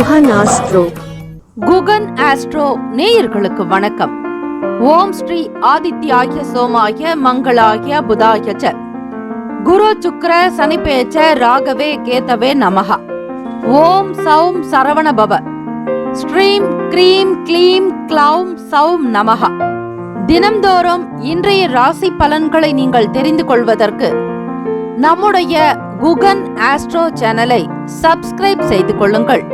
Guhan astro. Guhan astro நேயர்களுக்கு வணக்கம். ஓம் ஸ்ரீ ஆதித்யாய சோமாய மங்களாய புதாய ச குரு சுக்ர சனிபேச்ச ராகவே கேதவே நமஹ. ஓம் சௌம் சரவண பவ ஸ்ரீம் க்ரீம் க்ளீம் க்ளௌம் சௌம் நமஹ. தினம்தோறும் இன்றைய ராசி பலன்களை நீங்கள் தெரிந்து கொள்வதற்கு நம்முடைய குகன் ஆஸ்ட்ரோ சேனலை சப்ஸ்கிரைப் செய்து கொள்ளுங்கள்.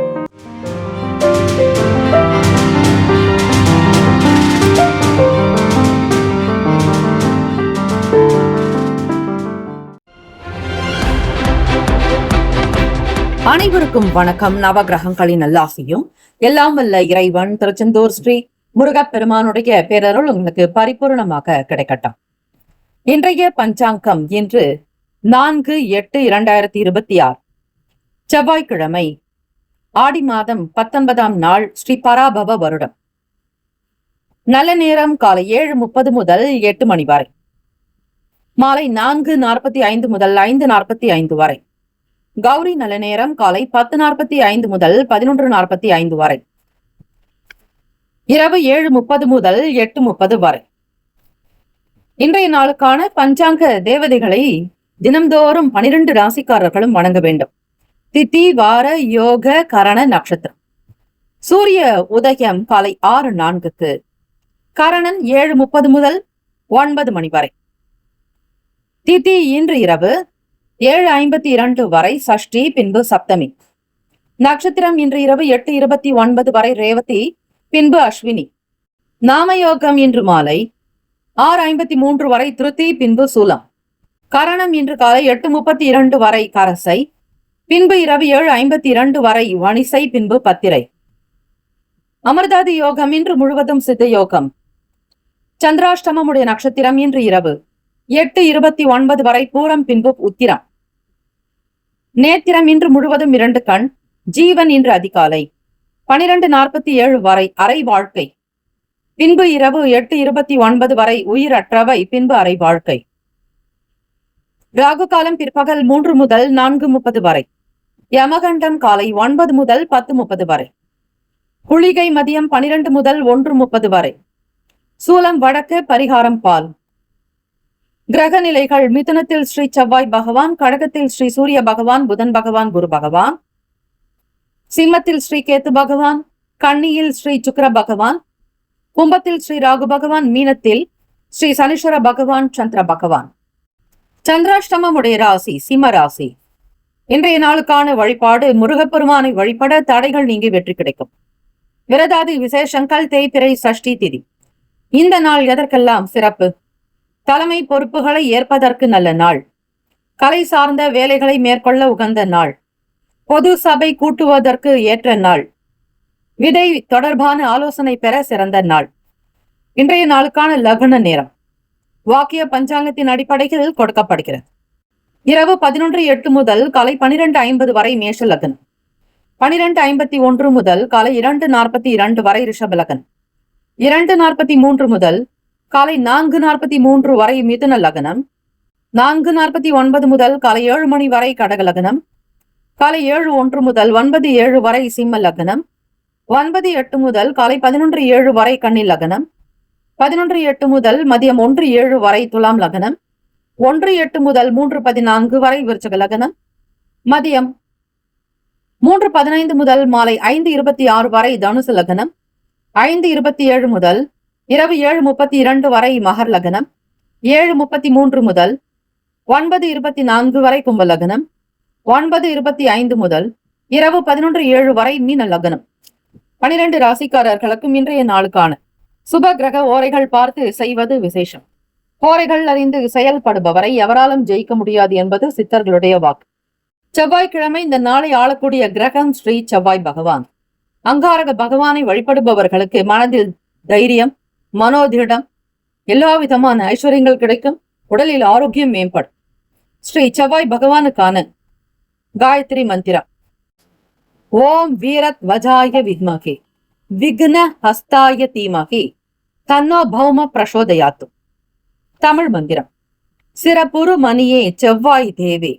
அனைவருக்கும் வணக்கம். நவகிரகங்களின் நல்லாசியும் எல்லாம் வல்ல இறைவன் திருச்செந்தூர் ஸ்ரீ முருகப்பெருமானுடைய பேரருள் உங்களுக்கு பரிபூர்ணமாக கிடைக்கட்டும். இன்றைய பஞ்சாங்கம் இன்று 4/8/2026 செவ்வாய்க்கிழமை, ஆடி மாதம் 19ஆம் நாள், ஸ்ரீ பராபவ வருடம். நல்ல நேரம் காலை 7:30 முதல் 8 மணி வரை, மாலை 4:45 முதல் 5:45 வரை. கௌரி நல்ல நேரம் காலை 10:45 முதல் 11:45 வரை, இரவு 7:30 முதல் 8:30 வரை. இன்றைய நாளுக்கான பஞ்சாங்க தேவதைகளை தினம்தோறும் 12 ராசிக்காரர்களும் வணங்க வேண்டும். திதி, வார, யோக, கரண, நட்சத்திரம். சூரிய உதயம் காலை 6:04, கரணன் 7:30 முதல் 9 மணி வரை. திதி இன்று இரவு 7:52 வரை சஷ்டி, பின்பு சப்தமி. நட்சத்திரம் இன்று இரவு 8:29 வரை ரேவதி, பின்பு அஸ்வினி. நாமயோகம் இன்று மாலை 6:53 வரை திருத்தி, பின்பு சூலம். கரணம் இன்று காலை 8:32 வரை கரசை, பின்பு இரவு 7:52 வரை வணிசை, பின்பு பத்திரை. அமிர்தாதி யோகம் இன்று முழுவதும் சித்த யோகம். சந்திராஷ்டமமுடைய நட்சத்திரம் இன்று இரவு 8:29 வரை பூரம், பின்பு உத்திரம். நேத்திரம் இன்று முழுவதும் 2 கண். ஜீவன் இன்று அதிகாலை 12:47 வரை அரை வாழ்க்கை, பின்பு இரவு 8:29 வரை உயிரற்றவை, பின்பு அரை வாழ்க்கை. ராகு காலம் பிற்பகல் 3 முதல் 4:30 வரை. யமகண்டம் காலை 9 முதல் 10:30 வரை. குளிகை மதியம் 12 முதல் 1:30 வரை. சூலம் வடக்கு, பரிகாரம் பால். கிரக நிலைகள்: மிதுனத்தில் ஸ்ரீ செவ்வாய் பகவான், கடகத்தில் ஸ்ரீ சூரிய பகவான், புதன் பகவான், குரு பகவான். சிம்மத்தில் ஸ்ரீ கேத்து பகவான், கன்னியில் ஸ்ரீ சுக்கிர பகவான், கும்பத்தில் ஸ்ரீ ராகு பகவான், மீனத்தில் ஸ்ரீ சனீஸ்வர பகவான், சந்திர பகவான். சந்திராஷ்டமம் உடைய ராசி சிம்ம ராசி. இன்றைய நாளுக்கான வழிபாடு: முருகப்பெருமானை வழிபட தடைகள் நீங்கி வெற்றி கிடைக்கும். விரதாதி விசேஷங்கள்: தேய்பிறை, சஷ்டி திதி. இந்த நாள் எதற்கெல்லாம் சிறப்பு? தலைமை பொறுப்புகளை ஏற்பதற்கு நல்ல நாள். கலை சார்ந்த வேலைகளை மேற்கொள்ள உகந்த நாள். பொது சபை கூட்டுவதற்கு ஏற்ற நாள். விதை தொடர்பான ஆலோசனை பெற சிறந்த நாள். இன்றைய நாளுக்கான லக்ன நேரம் வாக்கிய பஞ்சாங்கத்தின் அடிப்படையில் கொடுக்கப்படுகிறது. இரவு 11:08 முதல் காலை 12:50 வரை மேஷ லக்னம். 12:51 முதல் காலை 2:42 வரை ரிஷப லக்னம். 2:43 முதல் காலை 4:43 வரை மிதுன லக்னம். 4:49 முதல் காலை 7 மணி வரை கடக லக்னம். காலை 7:01 முதல் 9:07 வரை சிம்ம லக்னம். 9:08 முதல் காலை 11:07 வரை கன்னி லக்னம். 11:08 முதல் மதியம் 1:07 வரை துலாம் லக்னம். 1:08 முதல் 3:14 வரை விருச்சிக லக்னம். மதியம் 3:15 முதல் மாலை 5:26 வரை தனுசு லக்னம். 5:27 முதல் இரவு 7:32 வரை மகர் லக்னம். 7:33 முதல் 9:24 வரை கும்ப லக்னம். 9:25 முதல் இரவு 11:07 வரை மீன லக்னம். 12 ராசிக்காரர்களுக்கும் இன்றைய நாளுக்கான சுப கிரக ஓரைகள் பார்த்து செய்வது விசேஷம். ஓரைகள் அறிந்து செயல்படுபவரை எவராலும் ஜெயிக்க முடியாது என்பது சித்தர்களுடைய வாக்கு. செவ்வாய்க்கிழமை இந்த நாளை ஆளக்கூடிய கிரகம் ஸ்ரீ செவ்வாய் பகவான். அங்காரக பகவானை வழிபடுபவர்களுக்கு மனதில் தைரியம், மனோதிடம், எல்லா விதமான ஐஸ்வர்யங்கள் கிடைக்கும். உடலில் ஆரோக்கியம் மேம்படும். ஸ்ரீ செவ்வாய் பகவானுக்கான காயத்ரி மந்திரம்: ஓம் வீரத் வஜாய வித்மகே விக்ன ஹஸ்தாய தீமகி தன்னோ பௌம பிரசோதயாத்து. தமிழ் மந்திரம்: சிறப்புறு மணியே செவ்வாய் தேவே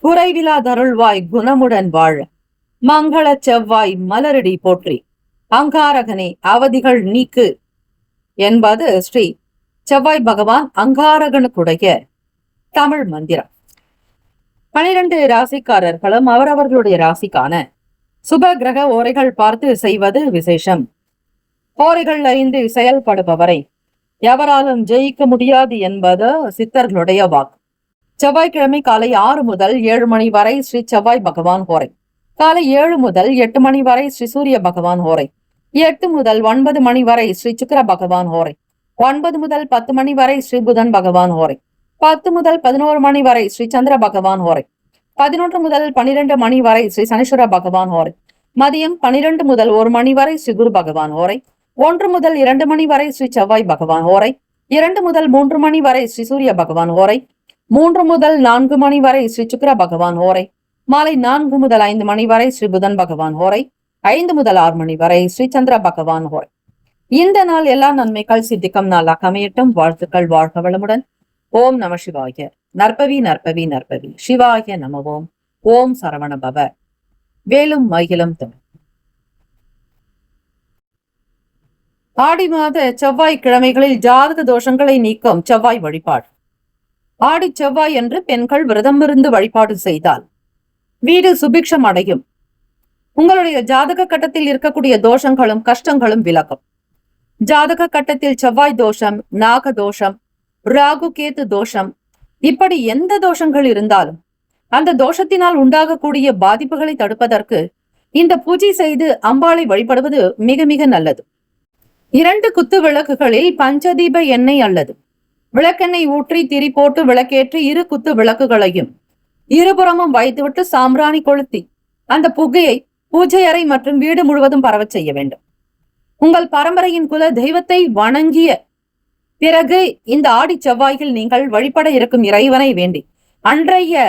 குறைவிலா தருள்வாய் குணமுடன் வாழ மங்கள செவ்வாய் மலரடி போற்றி. அங்காரகனே அவதிகள் நீக்கு என்பது ஸ்ரீ செவ்வாய் பகவான் அங்காரகனுக்குடைய தமிழ் மந்திரம். 12 ராசிக்காரர்களும் அவரவர்களுடைய ராசிக்கான சுப கிரக ஓரைகள் பார்த்து செய்வது விசேஷம். ஓரைகள் அறிந்து செயல்படுபவரை எவராலும் ஜெயிக்க முடியாது என்பது சித்தர்களுடைய வாக்கு. செவ்வாய்க்கிழமை காலை 6 முதல் 7 மணி வரை ஸ்ரீ செவ்வாய் பகவான் ஹோரை, காலை 7 முதல் 8 மணி வரை ஸ்ரீ சூரிய பகவான் ஹோரை, 8 முதல் 9 மணி வரை ஸ்ரீ சுக்கிர பகவான் ஹோரை, 9 முதல் 10 மணி வரை ஸ்ரீ புதன் பகவான் ஹோரை, 10 முதல் 11 மணி வரை ஸ்ரீ சந்திர பகவான் ஹோரை, 11 முதல் 12 மணி வரை ஸ்ரீ சனீஸ்வர பகவான் ஹோரை, மதியம் 12 முதல் 1 மணி வரை ஸ்ரீ குரு பகவான் ஹோரை, 1 முதல் 2 மணி வரை ஸ்ரீ செவ்வாய் பகவான் ஹோரை, 2 முதல் 3 மணி வரை ஸ்ரீ சூரிய பகவான் ஹோரை, 3 முதல் 4 மணி வரை ஸ்ரீ சுக்கிர பகவான் ஹோரை, மாலை 4 முதல் 5 மணி வரை ஸ்ரீ புதன் பகவான் ஹோரை, 5 முதல் 6 மணி வரை ஸ்ரீ சந்திர பகவான் ஹோரை. இந்த நாள் எல்லா நன்மைகள் சித்திக்கும் நாளாக அமையட்டும். வாழ்த்துக்கள். வாழ்க வளமுடன். ஓம் நம சிவாய. நற்பவி நற்பவி நற்பவி. சிவாய நமவோம். ஓம் சரவண பவ. வேலும் மகிழும் தமிழ். ஆடி மாத செவ்வாய் கிழமைகளில் ஜாதக தோஷங்களை நீக்கும் செவ்வாய் வழிபாடு. ஆடி செவ்வாய் என்று பெண்கள் விரதம் இருந்து வழிபாடு செய்தால் வீடு சுபிக்ஷம் அடையும். உங்களுடைய ஜாதக கட்டத்தில் இருக்கக்கூடிய தோஷங்களும் கஷ்டங்களும் விலகும். ஜாதக கட்டத்தில் செவ்வாய் தோஷம், நாக தோஷம், ராகு கேத்து தோஷம், இப்படி எந்த தோஷங்கள் இருந்தாலும் அந்த தோஷத்தினால் உண்டாகக்கூடிய பாதிப்புகளை தடுப்பதற்கு இந்த பூஜை செய்து அம்பாளை வழிபடுவது மிக மிக நல்லது. 2 குத்து விளக்குகளில் பஞ்சதீப எண்ணெய் அல்லது விளக்கெண்ணெய் ஊற்றி திரி போட்டு விளக்கேற்றி 2 குத்து விளக்குகளையும் இருபுறமும் வைத்துவிட்டு சாம்பிராணி கொளுத்தி அந்த புகையை பூஜை அறை மற்றும் வீடு முழுவதும் பரவச் செய்ய வேண்டும். உங்கள் பரம்பரையின் குல தெய்வத்தை வணங்கிய பிறகு இந்த ஆடி செவ்வாய்கள் நீங்கள் வழிபட இருக்கும் இறைவனை வேண்டி அன்றைய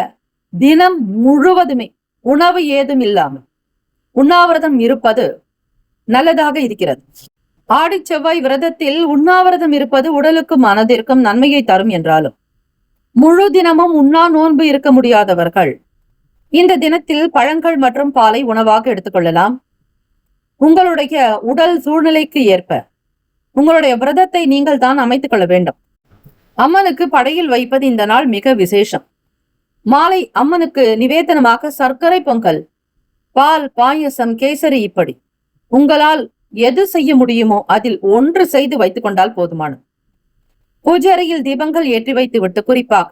தினம் முழுவதுமே உணவு ஏதும் இல்லாமல் உண்ணாவிரதம் இருப்பது நல்லதாக இருக்கிறது. ஆடி செவ்வாய் விரதத்தில் உண்ணாவிரதம் இருப்பது உடலுக்கும் மனதிற்கும் நன்மையை தரும் என்றாலும் முழு தினமும் உண்ணா நோன்பு இருக்க முடியாதவர்கள் இந்த தினத்தில் பழங்கள் மற்றும் பாலை உணவாக எடுத்துக்கொள்ளலாம். உங்களுடைய உடல் சூழ்நிலைக்கு ஏற்ப உங்களுடைய விரதத்தை நீங்கள் தான் அமைத்துக் கொள்ள வேண்டும். அம்மனுக்கு படையில் வைப்பது இந்த நாள் மிக விசேஷம். மாலை அம்மனுக்கு நிவேதனமாக சர்க்கரை பொங்கல், பால், பாயசம், கேசரி, இப்படி உங்களால் எது செய்ய முடியுமோ அதில் ஒன்று செய்து வைத்துக் கொண்டால் போதுமானது. பூஜை அறையில் தீபங்கள் ஏற்றி வைத்து விட்டு, குறிப்பாக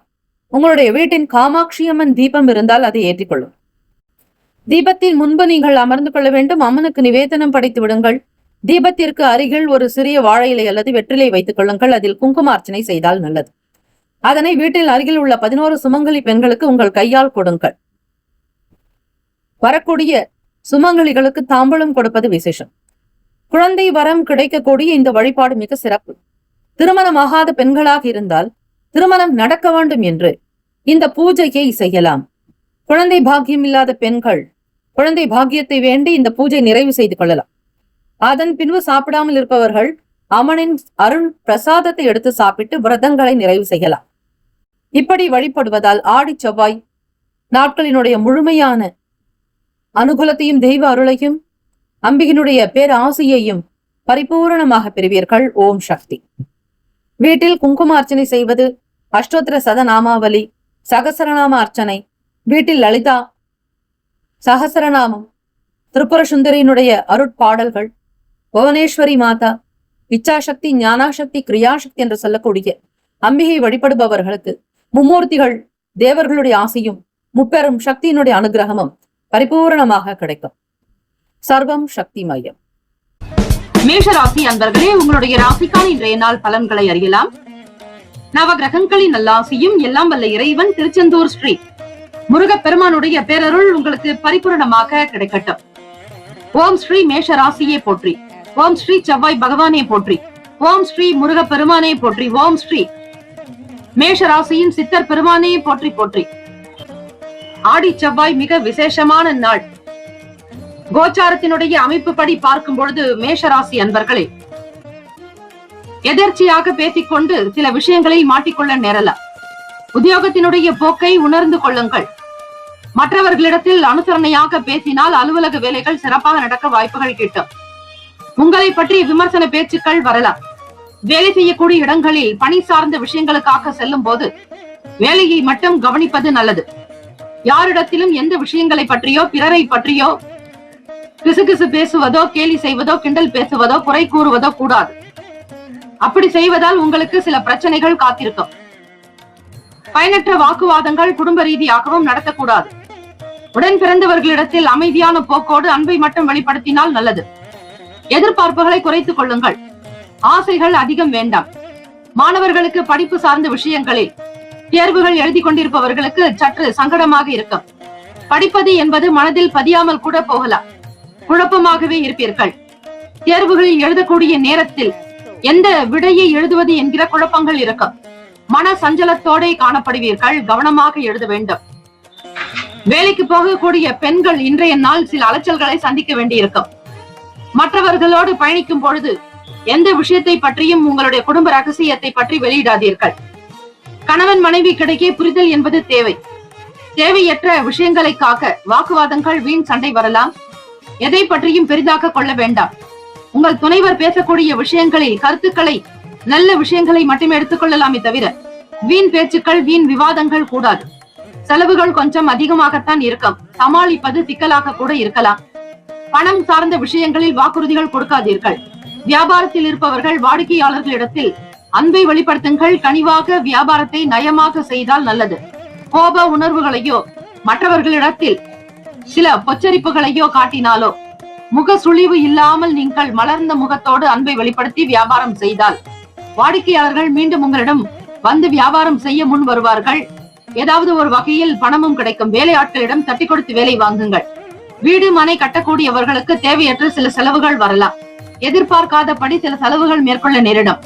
உங்களுடைய வீட்டின் காமாட்சி அம்மன் தீபம் இருந்தால் அதை ஏற்றிக்கொள்ளும். தீபத்தின் முன்பு நீங்கள் அமர்ந்து கொள்ள வேண்டும். அம்மனுக்கு நிவேதனம் படைத்து விடுங்கள். தீபத்திற்கு அருகில் ஒரு சிறிய வாழை இலை அல்லது வெற்றிலை வைத்துக் கொள்ளுங்கள். அதில் குங்கும அர்ச்சனை செய்தால் நல்லது. அதனை வீட்டில் அருகில் உள்ள 11 சுமங்கலி பெண்களுக்கு உங்கள் கையால் கொடுங்கள். வரக்கூடிய சுமங்கலிகளுக்கு தாம்பூலம் கொடுப்பது விசேஷம். குழந்தை வரம் கிடைக்கக்கூடிய இந்த வழிபாடு மிக சிறப்பு. திருமணமாகாத பெண்களாக இருந்தால் திருமணம் நடக்க வேண்டும் என்று இந்த பூஜையை செய்யலாம். குழந்தை பாக்கியம் இல்லாத பெண்கள் குழந்தை பாக்கியத்தை வேண்டி இந்த பூஜை நிறைவு செய்து கொள்ளலாம். அதன் பின்பு சாப்பிடாமல் இருப்பவர்கள் அம்மனின் அருள் பிரசாதத்தை எடுத்து சாப்பிட்டு விரதங்களை நிறைவு செய்யலாம். இப்படி வழிபடுவதால் ஆடி செவ்வாய் நாட்களினுடைய முழுமையான அனுகூலத்தையும் தெய்வ அருளையும் அம்பிகையினுடைய பேராசையையும் பரிபூரணமாக பெறுவீர்கள். ஓம் சக்தி. வீட்டில் குங்கும அர்ச்சனை செய்வது, அஷ்டோத்திர சதநாமாவளி, சகசரநாம அர்ச்சனை, வீட்டில் லலிதா சகசரநாமம், திரிபுர சுந்தரியினுடைய அருட்பாடல்கள், புவனேஸ்வரி மாதா, இச்சாசக்தி, ஞானாசக்தி, கிரியாசக்தி என்று சொல்லக்கூடிய அம்பிகை வழிபடுபவர்களுக்கு மும்மூர்த்திகள் தேவர்களுடைய ஆசையும் முப்பெரும் சக்தியினுடைய அனுகிரகமும் பரிபூரணமாக கிடைக்கும். சர்வம் சக்தி மையம். மேஷராசி அன்பர்களே, உங்களுடைய ராசிக்கான இன்றைய நாள் பலன்களை அறியலாம். நவ கிரகங்களின் நல்லாசியும் எல்லாம் வல்ல இறைவன் திருச்செந்தூர் ஸ்ரீ முருகப்பெருமானுடைய பேரருள் உங்களுக்கு பரிபூரணமாக கிடைக்கட்டும். ஓம் ஸ்ரீ மேஷ ராசியே போற்றி. ஓம் ஸ்ரீ செவ்வாய் பகவானே போற்றி. ஓம் ஸ்ரீ முருகப்பெருமானே போற்றி. ஓம் ஸ்ரீ மேஷ ராசியின் சித்தர் பெருமானே போற்றி போற்றி. ஆடி செவ்வாய் மிக விசேஷமான நாள். கோச்சாரத்தினுடைய அமைப்புப்படி பார்க்கும் பொழுது மேஷராசி அன்பர்களே, எதர்ச்சியாக பேசிக்கொண்டு சில விஷயங்களை மாட்டிக்கொள்ள நேரலாம். உத்தியோகத்தினுடைய போக்கை உணர்ந்து கொள்ளுங்கள். மற்றவர்களிடத்தில் அனுசரணையாக பேசினால் அலுவலக வேலைகள் சிறப்பாக நடக்க வாய்ப்புகள் கிட்டும். உங்களை பற்றி விமர்சன பேச்சுக்கள் வரலாம். வேலை செய்யக்கூடிய இடங்களில் பணி சார்ந்த விஷயங்களுக்காக செல்லும் போது வேலையை மட்டும் கவனிப்பது நல்லது. யாரிடத்திலும் எந்த விஷயங்களை பற்றியோ பிறரை பற்றியோ கிசுகிசு பேசுவதோ, கேலி செய்வதோ, கிண்டல் பேசுவதோ, குறை கூறுவதோ கூடாது. அப்படி செய்வதால் உங்களுக்கு சில பிரச்சனைகள் காத்திருக்கும். பயனற்ற வாக்குவாதங்கள் குடும்ப ரீதியாகவும் நடத்தக்கூடாது. உடன் பிறந்தவர்களிடத்தில் அமைதியான போக்கோடு அன்பை மட்டும் வெளிப்படுத்தினால் நல்லது. எதிர்பார்ப்புகளை குறைத்துக் கொள்ளுங்கள். ஆசைகள் அதிகம் வேண்டாம். மாணவர்களுக்கு படிப்பு சார்ந்த விஷயங்களில் தேர்வுகள் எழுதி கொண்டிருப்பவர்களுக்கு சற்று சங்கடமாக இருக்கும். படிப்பது என்பது மனதில் பதியாமல் கூட போகலாம். குழப்பமாகவே இருப்பீர்கள். தேர்வுகளில் எழுதக்கூடிய நேரத்தில் எந்த விடையை எழுதுவது என்கிற குழப்பங்கள் இருக்கும். மன சஞ்சலத்தோட காணப்படுவீர்கள். கவனமாக எழுத வேண்டும். வேலைக்கு போகக்கூடிய பெண்கள் இன்றைய நாள் சில அலைச்சல்களை சந்திக்க வேண்டியிருக்கும். மற்றவர்களோடு பயணிக்கும் பொழுது எந்த விஷயத்தை பற்றியும் உங்களுடைய குடும்ப ரகசியத்தை பற்றி வெளியிடாதீர்கள். கணவன் மனைவி கிடைக்கே புரிதல் என்பது தேவை. தேவையற்ற விஷயங்களை காக்க வாக்குவாதங்கள், வீண் சண்டை வரலாம். எதை பற்றியும் பெரிதாக கொள்ள வேண்டாம். உங்கள் துணைவர் பேசக்கூடிய விஷயங்களில் கருத்துக்களை, நல்ல விஷயங்களை மட்டுமே எடுத்துக்கொள்ளலாமே தவிர வீண் பேச்சுக்கள், வீண் விவாதங்கள் கூடாது. செலவுகள் கொஞ்சம் அதிகமாகத்தான் இருக்கும். சமாளிப்பது சிக்கலாக கூட இருக்கலாம். பணம் சார்ந்த விஷயங்களில் வாக்குறுதிகள் கொடுக்காதீர்கள். வியாபாரத்தில் இருப்பவர்கள் வாடிக்கையாளர்களிடத்தில் அன்பை வெளிப்படுத்துங்கள். கனிவாக வியாபாரத்தை நயமாக செய்தால் நல்லது. கோப உணர்வுகளையோ மற்றவர்களிடத்தில் சில பொச்சரிப்புகளையோ காட்டினாலோ, முக சுழிவு இல்லாமல் நீங்கள் மலர்ந்த முகத்தோடு அன்பை வெளிப்படுத்தி வியாபாரம் செய்தால் வாடிக்கையாளர்கள் மீண்டும் உங்களிடம் வந்து வியாபாரம் செய்ய முன் வருவார்கள். ஏதாவது ஒரு வகையில் பணமும் கிடைக்கும். வேலையாட்களிடம் தட்டி கொடுத்து வேலை வாங்குங்கள். வீடு மனை கட்டக்கூடியவர்களுக்கு தேவையற்ற சில செலவுகள் வரலாம். எதிர்பார்க்காதபடி சில செலவுகள் மேற்கொள்ள நேரிடும்.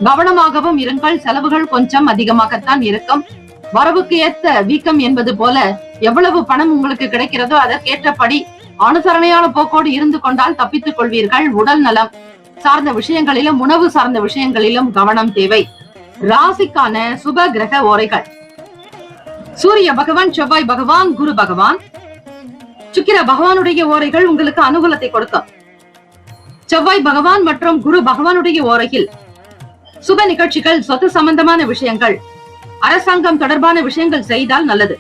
கவனமாகவும் இருங்கள். செலவுகள் கொஞ்சம் அதிகமாகத்தான் இருக்கும். வரவுக்கு ஏத்த வீக்கம் என்பது போல எவ்வளவு பணம் உங்களுக்கு கிடைக்கிறதோ அதற்கேற்றபடி அனுசரணையான போக்கோடு இருந்து கொண்டால் தப்பித்துக் கொள்வீர்கள். உடல் நலம் சார்ந்த விஷயங்களிலும் உணவு சார்ந்த விஷயங்களிலும் கவனம் தேவை. ராசிக்கான சுப கிரக ஓரைகள்: சூரிய பகவான், செவ்வாய் பகவான், குரு பகவான். சுக்கிர பகவானுடைய ஓரைகள் உங்களுக்கு அனுகூலத்தை கொடுக்கும். செவ்வாய் பகவான் மற்றும் குரு பகவானுடைய ஓரையில் சுப நிகழ்ச்சிகள், சொத்து சம்பந்தமான விஷயங்கள், அரசாங்கம் தொடர்பான விஷயங்கள் செய்தால் நல்லது.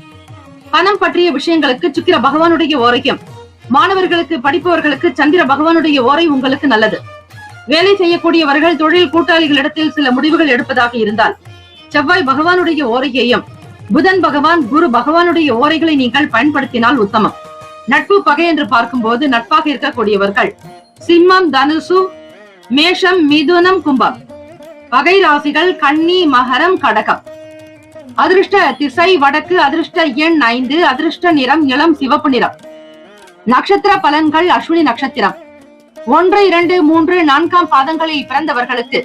பணம் பற்றிய விஷயங்களுக்கு சுக்கிர பகவானுடைய ஓரையும், மாணவர்களுக்கு, படிப்பவர்களுக்கு சந்திர பகவானுடைய ஓரை உங்களுக்கு நல்லது. வேலை செய்யக்கூடியவர்கள் தொழில் கூட்டாளிகளிடத்தில் சில முடிவுகள் எடுப்பதாக இருந்தால் செவ்வாய் பகவானுடைய ஓரையையும், புதன் பகவான், குரு பகவானுடைய ஓரைகளை நீங்கள் பயன்படுத்தினால் உத்தமம். நட்பு பகை என்று பார்க்கும்போது நட்பாக இருக்கக்கூடியவர்கள் சிம்மம், தனுசு, மேஷம், மிதுனம், கும்பம். பகை ராசிகள் கன்னி, மகரம், கடகம். அதிர்ஷ்ட திசை வடக்கு. அதிர்ஷ்ட எண் 5. அதிர்ஷ்ட நிறம் இளம் சிவப்பு நிறம். நட்சத்திர பலன்கள்: அஸ்வினி நட்சத்திரம் 1, 2, 3, 4 பாதங்களில் பிறந்தவர்களுக்கு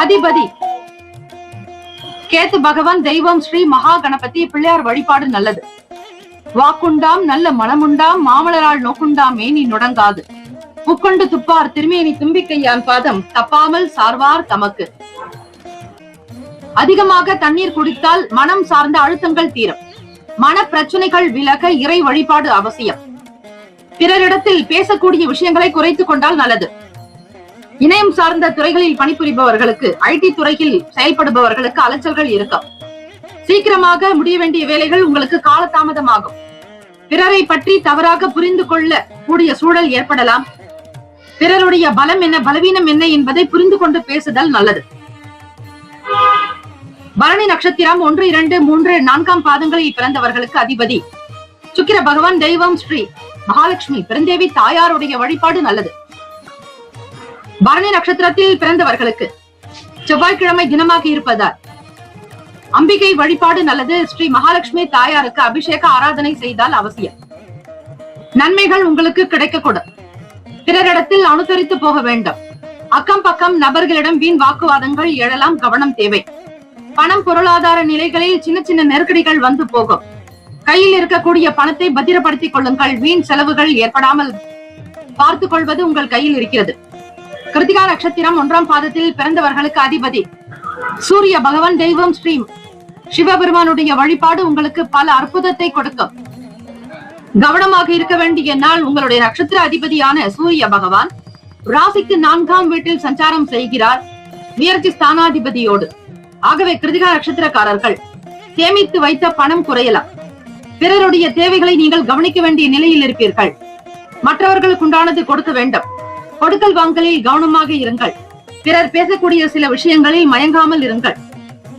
அதிபதி கேத்து பகவான். தெய்வம் ஸ்ரீ மகா கணபதி. பிள்ளையார் வழிபாடு நல்லது. வாக்குண்டாம் நல்ல மனமுண்டாம், மாமலரால் நோக்குண்டாம் மேனி நுடங்காது. முக்கொண்டு துப்பார் திருமேனி தும்பிக்கையான் பாதம், தப்பாமல் சார்வார் தமக்கு. அதிகமாக தண்ணீர் குடித்தால் மனம் சார்ந்த அழுத்தங்கள் தீரும். மன பிரச்சனைகள் விலக இறை வழிபாடு அவசியம். பிறரிடத்தில் பேசக்கூடிய விஷயங்களை குறைத்துக் கொண்டால் நல்லது. இணையம் சார்ந்த துறைகளில் பணிபுரிபவர்களுக்கு, ஐடி துறையில் செயல்படுபவர்களுக்கு அலைச்சல்கள் இருக்கும். சீக்கிரமாக முடிய வேண்டிய வேலைகள் உங்களுக்கு காலதாமதமாகும். பிறரை பற்றி தவறாக புரிந்து கொள்ள கூடிய சூழல் ஏற்படலாம். பிறருடைய பலம் என்ன, பலவீனம் என்ன என்பதை புரிந்து கொண்டு பேசுதல் நல்லது. பரணி நட்சத்திரம் 1, 2, 3, 4 பாதங்களில் பிறந்தவர்களுக்கு அதிபதி சுக்கிர பகவான். தெய்வம் ஸ்ரீ மகாலட்சுமி. பெருந்தேவி தாயாருடைய வழிபாடு நல்லது. பரணி நட்சத்திரத்தில் பிறந்தவர்களுக்கு செவ்வாய்க்கிழமை தினமாக இருப்பதால் அம்பிகை வழிபாடு நல்லது. ஸ்ரீ மகாலட்சுமி தாயாருக்கு அபிஷேக ஆராதனை செய்தால் அவசியம். நன்மைகள் உங்களுக்கு கிடைக்கக்கூடும். பிறரிடத்தில் அனுசரித்து போக வேண்டும். அக்கம் பக்கம் நபர்களிடம் வீண் வாக்குவாதங்கள் எழலாம். கவனம் தேவை. பணம், பொருளாதார நிலைகளில் சின்ன சின்ன நெருக்கடிகள் வந்து போகும். கையில் இருக்கக்கூடிய பணத்தை பத்திரப்படுத்திக் கொள்ளுங்கள். வீண் செலவுகள் ஏற்படாமல் பார்த்துக் கொள்வது உங்கள் கையில் இருக்கிறது. கிருத்திகா நட்சத்திரம் 1 பாதத்தில் பிறந்தவர்களுக்கு அதிபதி சூரிய பகவான். தெய்வம் ஸ்ரீ சிவபெருமானுடைய வழிபாடு உங்களுக்கு பல அற்புதத்தை கொடுக்கும். கவனமாக இருக்க வேண்டிய நாள். உங்களுடைய நட்சத்திர அதிபதியான சூரிய பகவான் ராசிக்கு 4ஆம் வீட்டில் சஞ்சாரம் செய்கிறார், முயற்சி ஸ்தானாதிபதியோடு. ஆகவே கிருத்திகா நட்சத்திரக்காரர்கள் சேமித்து வைத்த பணம் குறையலாம். பிறருடைய தேவைகளை நீங்கள் கவனிக்க வேண்டிய நிலையில் இருப்பீர்கள். மற்றவர்களுக்கு உண்டானது கொடுக்க வேண்டும். கொடுக்கல் வாங்கலில் கவனமாக இருங்கள். பிறர் பேசக்கூடிய சில விஷயங்களில் மயங்காமல் இருங்கள்.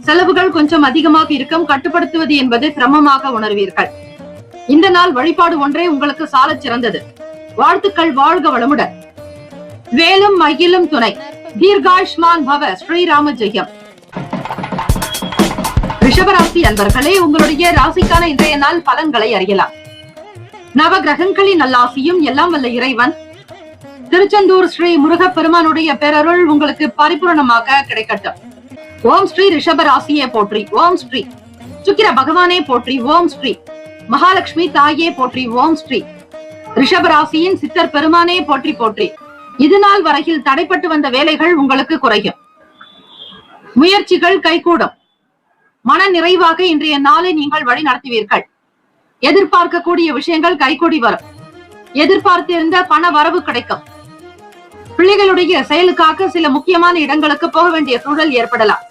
செலவுகள் கொஞ்சம் அதிகமாக இருக்கும். கட்டுப்படுத்துவது என்பது கிரமமாக உணர்வீர்கள். இந்த நாள் வழிபாடு ஒன்றே உங்களுக்கு சாலச் சிறந்தது. வாழ்த்துக்கள். வாழ்க வளமுடன். வேலும் மகிழும் துணை. தீர்காயுஷ்மான் பவ. ஸ்ரீராம ஜெயம். ரிஷபராசி அன்பர்களே, உங்களுடைய ராசிக்கான இன்றைய நாள் பலன்களை அறியலாம். நவ கிரகங்களின் நல்லாசியும் எல்லாம் வல்ல இறைவன் திருச்செந்தூர் ஸ்ரீ முருகப்பெருமானுடைய பேரருள் உங்களுக்கு பரிபூர்ணமாக கிடைக்கட்டும். ஓம் ஸ்ரீ ரிஷபராசியே போற்றி. ஓம் ஸ்ரீ சுக்கிர பகவானே போற்றி. ஓம் ஸ்ரீ மகாலட்சுமி தாயே போற்றி. ஓம் ஸ்ரீ ரிஷபராசியின் சித்தர் பெருமானே போற்றி போற்றி. இது நாள் வரையில் தடைப்பட்டு வந்த வேலைகள் உங்களுக்கு குறையும். முயற்சிகள் கைகூடும். மன நிறைவாக இன்றைய நாளை நீங்கள் வழி நடத்துவீர்கள். எதிர்பார்க்கக்கூடிய விஷயங்கள் கைகூடி வரும். எதிர்பார்த்திருந்த பண வரவு கிடைக்கும். பிள்ளைகளுடைய செயலுக்காக சில முக்கியமான இடங்களுக்கு போக வேண்டிய சூழல் ஏற்படலாம்.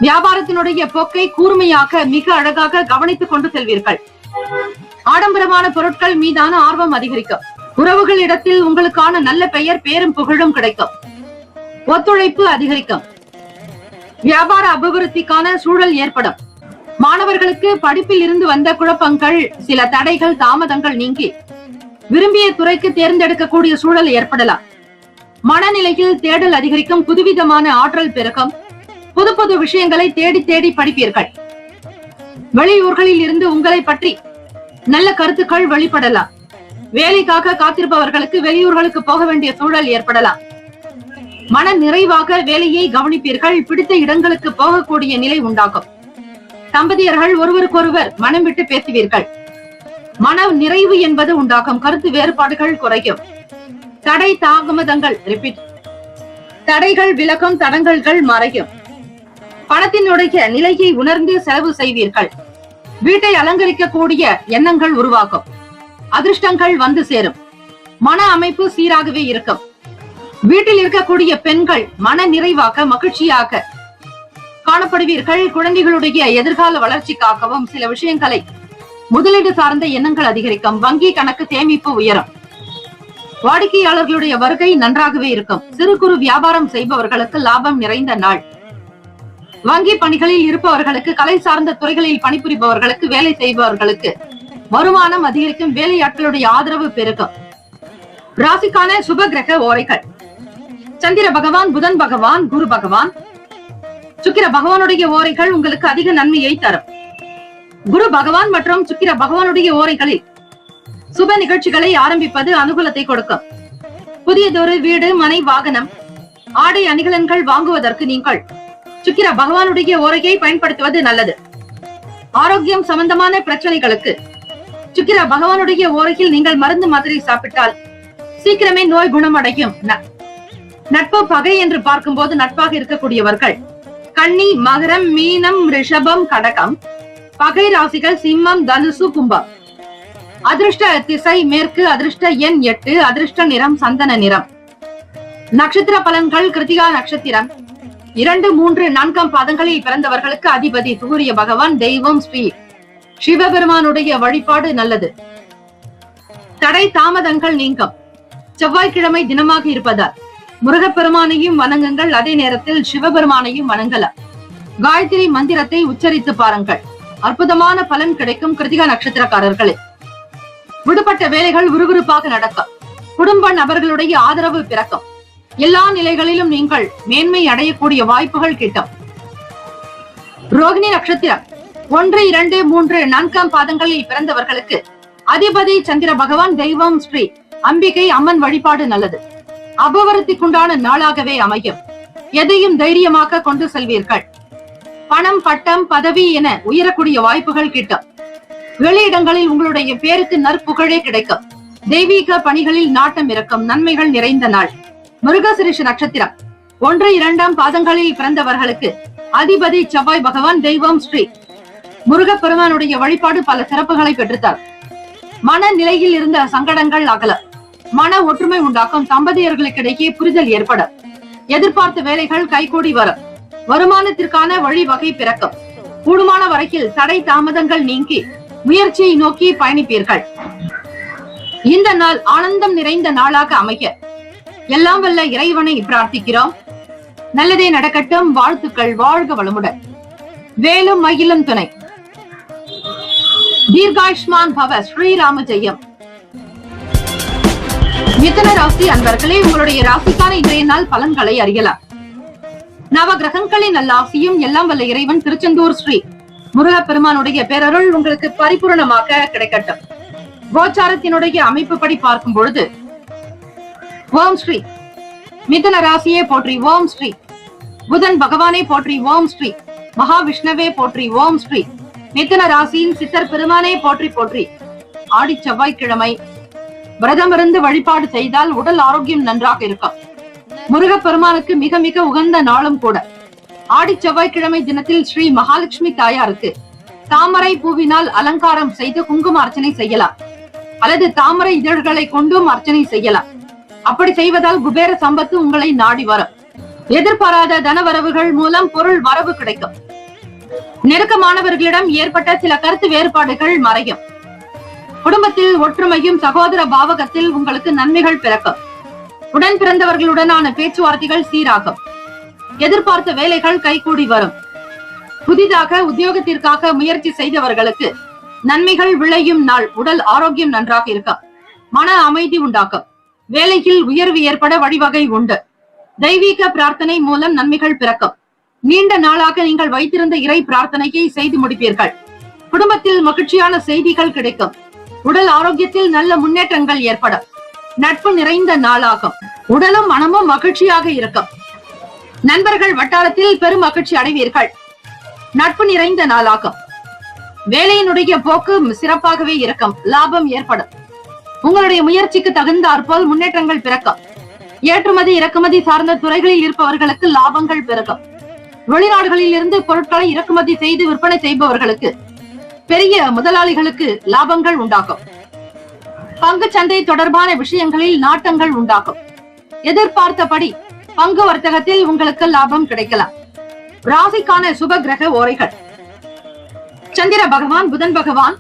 வியாபாரத்தினுடைய போக்கை கூர்மையாக மிக அழகாக கவனித்துக் கொண்டு செல்வீர்கள். ஆடம்பரமான பொருட்கள் மீதான ஆர்வம் அதிகரிக்கும். உறவுகளிடத்தில் உங்களுக்கான நல்ல பெயர் பேரும் புகழும் கிடைக்கும். ஒத்துழைப்பு அதிகரிக்கும். வியாபார அபிவிருத்திக்கான சூழல் ஏற்படும். மாணவர்களுக்கு படிப்பில் இருந்து வந்த குழப்பங்கள், சில தடைகள், தாமதங்கள் நீங்கி விரும்பிய துறைக்கு தேர்ந்தெடுக்கக்கூடிய சூழல் ஏற்படலாம். மனநிலையில் தேடல் அதிகரிக்கும். புதுவிதமான ஆற்றல் பெருகும். புது புது விஷயங்களை தேடி தேடி படிப்பீர்கள். வெளியூர்களில் இருந்து உங்களை பற்றி நல்ல கருத்துக்கள் வெளிப்படலாம். வேலைக்காக காத்திருப்பவர்களுக்கு வெளியூர்களுக்கு போக வேண்டிய சூழல் ஏற்படலாம். மன நிறைவாக வேலையை கவனிப்பீர்கள். பிடித்த இடங்களுக்கு போகக்கூடிய நிலை உண்டாகும். தம்பதியர்கள் ஒருவருக்கொருவர் மனம் விட்டு பேசுவீர்கள். மன நிறைவு என்பது உண்டாகும். கருத்து வேறுபாடுகள் குறையும். தடை தாமதங்கள் தடைகள் விலகும். தடங்கல்கள் மறையும். பணத்தினுடைய நிலையை உணர்ந்து செலவு செய்வீர்கள். வீட்டை அலங்கரிக்கக்கூடிய எண்ணங்கள் உருவாகும். அதிர்ஷ்டங்கள் வந்து சேரும். மன அமைப்பு சீராகவே இருக்கும். வீட்டில் இருக்கக்கூடிய பெண்கள் மன நிறைவாக மகிழ்ச்சியாக காணப்படுவீர்கள். குழந்தைகளுடைய எதிர்கால வளர்ச்சிக்காகவும் சில விஷயங்களை முதலீடு சார்ந்த எண்ணங்கள் அதிகரிக்கும். வங்கி கணக்கு சேமிப்பு உயரும். வாடிக்கையாளர்களுடைய வருகை நன்றாகவே இருக்கும். சிறு குறு வியாபாரம் செய்பவர்களுக்கு லாபம் நிறைந்த நாள். வங்கி பணிகளில் இருப்பவர்களுக்கு, கலை சார்ந்த துறைகளில் பணிபுரிபவர்களுக்கு, வேலை செய்பவர்களுக்கு வருமானம் அதிகரிக்கும். வேலையாட்களுடைய ஆதரவு பெருகும். ராசிக்கான சுப கிரக ஓரைகள். சந்திர பகவான், புதன் பகவான், குரு பகவான், சுக்கிர பகவானுடைய ஓரைகள் உங்களுக்கு அதிக நன்மையை தரும். குரு பகவான் மற்றும் சுக்கிர பகவானுடைய ஓரைகளில் சுப நிகழ்ச்சிகளை ஆரம்பிப்பது அனுகூலத்தை கொடுக்கும். புதியதொரு வீடு, மனை, வாகனம், ஆடை அணிகலன்கள் வாங்குவதற்கு நீங்கள் சுக்கிர பகவானுடைய ஓரையை பயன்படுத்துவது நல்லது. ஆரோக்கியம் சம்பந்தமான பிரச்சனைகளுக்கு சுக்கிர பகவானுடைய ஓரையில் நீங்கள் மருந்து மாத்திரை சாப்பிட்டால் சீக்கிரமே நோய் குணமடையும். நட்பு பகை என்று பார்க்கும் போது நட்பாக இருக்கக்கூடியவர்கள் கன்னி, மகரம், மீனம், ரிஷபம், கடகம். பகை ராசிகள் சிம்மம், தனுசு, கும்பம். அதிர்ஷ்ட திசை மேற்கு. அதிர்ஷ்ட எண் 8. அதிர்ஷ்ட நிறம் சந்தன நிறம். நட்சத்திர பலன்கள். கிருத்திகா நட்சத்திரம் 2, 3, 4 பாதங்களில் பிறந்தவர்களுக்கு அதிபதி சூரிய பகவான். தெய்வம் ஸ்ரீ சிவபெருமானுடைய வழிபாடு நல்லது. தடை தாமதங்கள் நீங்கும். செவ்வாய்க்கிழமை தினமாக இருப்பதால் முருகப்பெருமானையும் வணங்குங்கள். அதே நேரத்தில் சிவபெருமானையும் வணங்கலாம். காயத்ரி மந்திரத்தை உச்சரித்து பாருங்கள். அற்புதமான பலன் கிடைக்கும். கிருத்திகா நட்சத்திரக்காரர்களே, விடுபட்ட வேலைகள் விறுவிறுப்பாக நடக்கும். குடும்ப நபர்களுடைய ஆதரவு பிறக்கும். எல்லா நிலைகளிலும் நீங்கள் மேன்மை அடையக்கூடிய வாய்ப்புகள் கிட்டும். ரோகிணி நட்சத்திரம் 1, 2, 3, 4 பாதங்களில் பிறந்தவர்களுக்கு அதிபதி சந்திர பகவான். தெய்வம் ஸ்ரீ அம்பிகை அம்மன் வழிபாடு நல்லது. அபவரத்திற்குண்டான நாளாகவே அமையும். எதையும் தைரியமாக கொண்டு செல்வீர்கள். பணம், பட்டம், பதவி என உயரக்கூடிய வாய்ப்புகள் கிட்டும். வெளியிடங்களில் உங்களுடைய பேருக்கு நற்புகழே கிடைக்கும். தெய்வீக பணிகளில் நாட்டம் இருக்கும். நன்மைகள் நிறைந்த நாள். மிருகசிரிஷ நட்சத்திரம் 1, 2 பாதங்களில் பிறந்தவர்களுக்கு அதிபதி செவ்வாய் பகவான். தெய்வம் ஸ்ரீ முருகப்பெருமானுடைய வழிபாடு பல சிறப்புகளை பெற்றுத்தார். மனநிலையில் இருந்த சங்கடங்கள் அகல, மன ஒற்றுமை உண்டாக்கும், தம்பதியர்களுக்கிடையே புரிதல் ஏற்பட, எதிர்பார்த்த வேலைகள் கைகூடி வரும், வருமானத்திற்கான வழிவகை பிறக்கும், கூடுமான வரையில் தடை தாமதங்கள் நீங்கி முயற்சியை நோக்கி பயணிப்பீர்கள். இந்த நாள் ஆனந்தம் நிறைந்த நாளாக அமைய எல்லாம் வல்ல இறைவனை பிரார்த்திக்கிறோம். நல்லதே நடக்கட்டும். வாழ்த்துக்கள். வாழ்க வளமுடன். வேலும் மகிழும் துணை. தீர்காயுஷ்மான் பவ. ஸ்ரீராம ஜெயம். மிதுன ராசி அன்பர்களே, உங்களுடைய ராசிக்கான இன்றைய நாள் பலன்களை அறியலாம். நவ கிரகங்களின் நல்லாசியும் எல்லாம் வல்ல இறைவன் திருச்செந்தூர் ஸ்ரீ முருகப்பெருமானுடைய பேரருள் உங்களுக்கு பரிபூரணமாக கிடைக்கட்டும். கோச்சாரத்தினுடைய அமைப்புப்படி பார்க்கும் பொழுது ஓம் ஸ்ரீ மிதுன ராசியே போற்றி, ஓம் ஸ்ரீ புதன் பகவானே போற்றி, ஓம் ஸ்ரீ மகாவிஷ்ணவே போற்றி, ஓம் ஸ்ரீ மிதுன ராசியின் சித்தர் பெருமானே போற்றி போற்றி. ஆடி செவ்வாய்க்கிழமை விரதமிருந்து வழிபாடு செய்தால் உடல் ஆரோக்கியம் நன்றாக இருக்கும். முருகப்பெருமானுக்கு மிக மிக உகந்த நாளும் கூட. ஆடி செவ்வாய்க்கிழமை தினத்தில் ஸ்ரீ மகாலட்சுமி தாயாருக்கு தாமரை பூவினால் அலங்காரம் செய்து குங்கும அர்ச்சனை செய்யலாம், அல்லது தாமரை இதழ்களை கொண்டும் அர்ச்சனை செய்யலாம். அப்படி செய்வதால் குபேர சம்பத்து உங்களை நாடி வரும். எதிர்பாராத தனவரவுகள் மூலம் பொருள் வரவு கிடைக்கும். நெருக்கமானவர்களிடம் ஏற்பட்ட சில கருத்து வேறுபாடுகள் மறையும். குடும்பத்தில் ஒற்றுமையும் சகோதர பாவகத்தில் உங்களுக்கு நன்மைகள் பிறக்கும். உடன் பிறந்தவர்களுடனான பேச்சுவார்த்தைகள் சீராகும். எதிர்பார்த்த வேலைகள் கைகூடி வரும். புதிதாக உத்தியோகத்திற்காக முயற்சி செய்தவர்களுக்கு நன்மைகள் விளையும் நாள். உடல் ஆரோக்கியம் நன்றாக இருக்கும். மன அமைதி உண்டாக்கும். வேலையில் உயர்வு ஏற்பட வழிவகை உண்டு. தெய்வீக பிரார்த்தனை மூலம் நன்மைகள் பிறக்கும். நீண்ட நாளாக நீங்கள் வைத்திருந்த இறை பிரார்த்தனையை செய்து முடிப்பீர்கள். குடும்பத்தில் மகிழ்ச்சியான செய்திகள் கிடைக்கும். உடல் ஆரோக்கியத்தில் நல்ல முன்னேற்றங்கள் ஏற்படும். நட்பு நிறைந்த நாளாகும். உடலும் மனமும் மகிழ்ச்சியாக இருக்கும். நண்பர்கள் வட்டாரத்தில் பெரும் மகிழ்ச்சி அடைவீர்கள். நட்பு நிறைந்த நாளாகும். வேலையினுடைய போக்கு சிறப்பாகவே இருக்கும். லாபம் ஏற்படும். உங்களுடைய முயற்சிக்கு தகுந்தாற்போல் முன்னேற்றங்கள் பிறக்கும். ஏற்றுமதி இறக்குமதி சார்ந்த துறைகளில் இருப்பவர்களுக்கு லாபங்கள் பெருகும். வெளிநாடுகளில் இருந்து பொருட்களை இறக்குமதி செய்து விற்பனை செய்பவர்களுக்கு, பெரிய முதலாளிகளுக்கு லாபங்கள் உண்டாகும். பங்கு சந்தை தொடர்பான விஷயங்களில் நாட்டங்கள் உண்டாகும். எதிர்பார்த்தபடி பங்கு வர்த்தகத்தில் உங்களுக்கு லாபம் கிடைக்கலாம். ராசிக்கான சுப கிரக ஓரைகள்: சந்திர பகவான், புதன் பகவான்,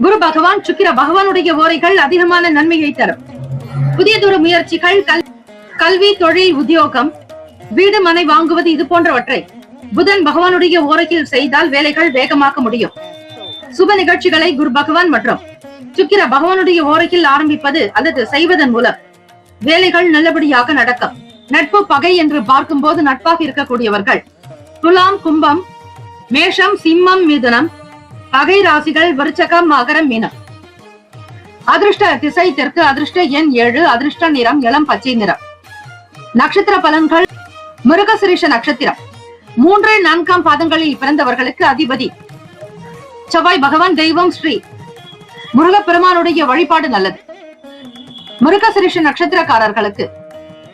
குரு பகவான், சுக்கிர பகவானுடைய ஓரைகள் அதிகமான நன்மையை தரும். புதியதொரு முயற்சிகள், கல்வி, தொழில், உத்தியோகம், வீடு மனை வாங்குவது, இது போன்றவற்றை புதன் பகவானுடைய ஓரையில் செய்தால் வேலைகள் வேகமாக்க முடியும். சுப நிகழ்ச்சிகளை குரு பகவான் மற்றும் சுக்கிர பகவானுடைய ஓரையில் ஆரம்பிப்பது அல்லது செய்வதன் மூலம் வேலைகள் நல்லபடியாக நடக்கும். நட்பு பகை என்று பார்க்கும் போது நட்பாக இருக்கக்கூடியவர்கள் துலாம், கும்பம், மேஷம், சிம்மம், மிதுனம். பகை ராசிகள் விருச்சகம், மகரம், மீனம். அதிர்ஷ்ட திசை தெற்கு. அதிர்ஷ்ட எண் 7. அதிர்ஷ்ட நிறம் இளம் பச்சை நிறம். நட்சத்திர பலன்கள்: மிருகசிரீஷ நட்சத்திரம் 3, 4 பாதங்களில் பிறந்தவர்களுக்கு அதிபதி செவ்வாய் பகவான். தெய்வம் ஸ்ரீ முருகப்பெருமானுடைய வழிபாடு நல்லது. மிருகசிரீஷ நட்சத்திரக்காரர்களுக்கு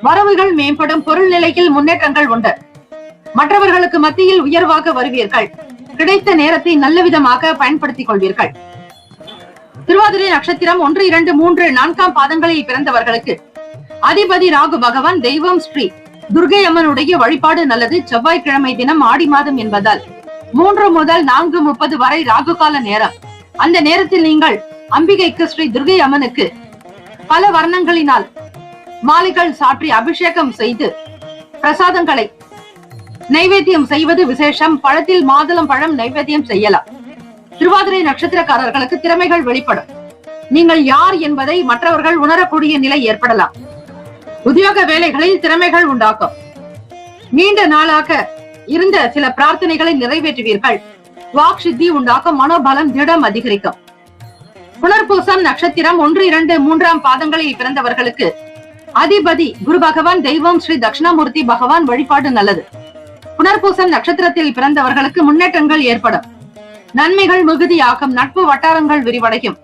வரவுகள் மேம்படும். பொருள் நிலையில் முன்னேற்றங்கள் உண்டு. மற்றவர்களுக்கு மத்தியில் உயர்வாக வருவீர்கள். கிடைத்த நேரத்தை நல்ல விதமாக பயன்படுத்திக் கொள்வீர்கள். திருவாதிரை நட்சத்திரம் 1, 2, 3, 4 பாதங்களில் பிறந்தவர்களுக்கு அதிபதி ராகு பகவான். தெய்வம் ஸ்ரீ துர்கை அம்மனுடைய வழிபாடு நல்லது. செவ்வாய்க்கிழமை தினம், ஆடி மாதம் என்பதால் 3 முதல் 4:30 வரை ராகு கால நேரம். அந்த நேரத்தில் நீங்கள் அம்பிகைக்கு, ஸ்ரீ துர்கை அம்மனுக்கு பல வர்ணங்களினால் மாலைகள் சாற்றி அபிஷேகம் செய்து பிரசாதங்களை நைவேத்தியம் செய்வது விசேஷம். பழத்தில் மாதுளம் பழம் நைவேத்தியம் செய்யலாம். திருவாதிரை நட்சத்திரக்காரர்களுக்கு திறமைகள் வெளிப்படும். நீங்கள் யார் என்பதை மற்றவர்கள் உணரக்கூடிய நிலை ஏற்படலாம். உத்தியோக வேலைகளில் திறமைகள் உண்டாக்கும். நீண்ட நாளாக இருந்த சில பிரார்த்தனைகளை நிறைவேற்றுவீர்கள். வாக் சித்தி உண்டாக்கும். மனோபலம் திடம் அதிகரிக்கும். புனர்பூசம் நட்சத்திரம் 1, 2, 3 பாதங்களில் பிறந்தவர்களுக்கு அதிபதி குரு பகவான். தெய்வம் ஸ்ரீ தட்சிணாமூர்த்தி பகவான். வழிபாடு நல்லது. புனர்பூசம் நட்சத்திரத்தில் பிறந்தவர்களுக்கு முன்னேற்றங்கள் ஏற்படும். நன்மைகள் மிகுதியாகும். நட்பு வட்டாரங்கள் விரிவடையும்.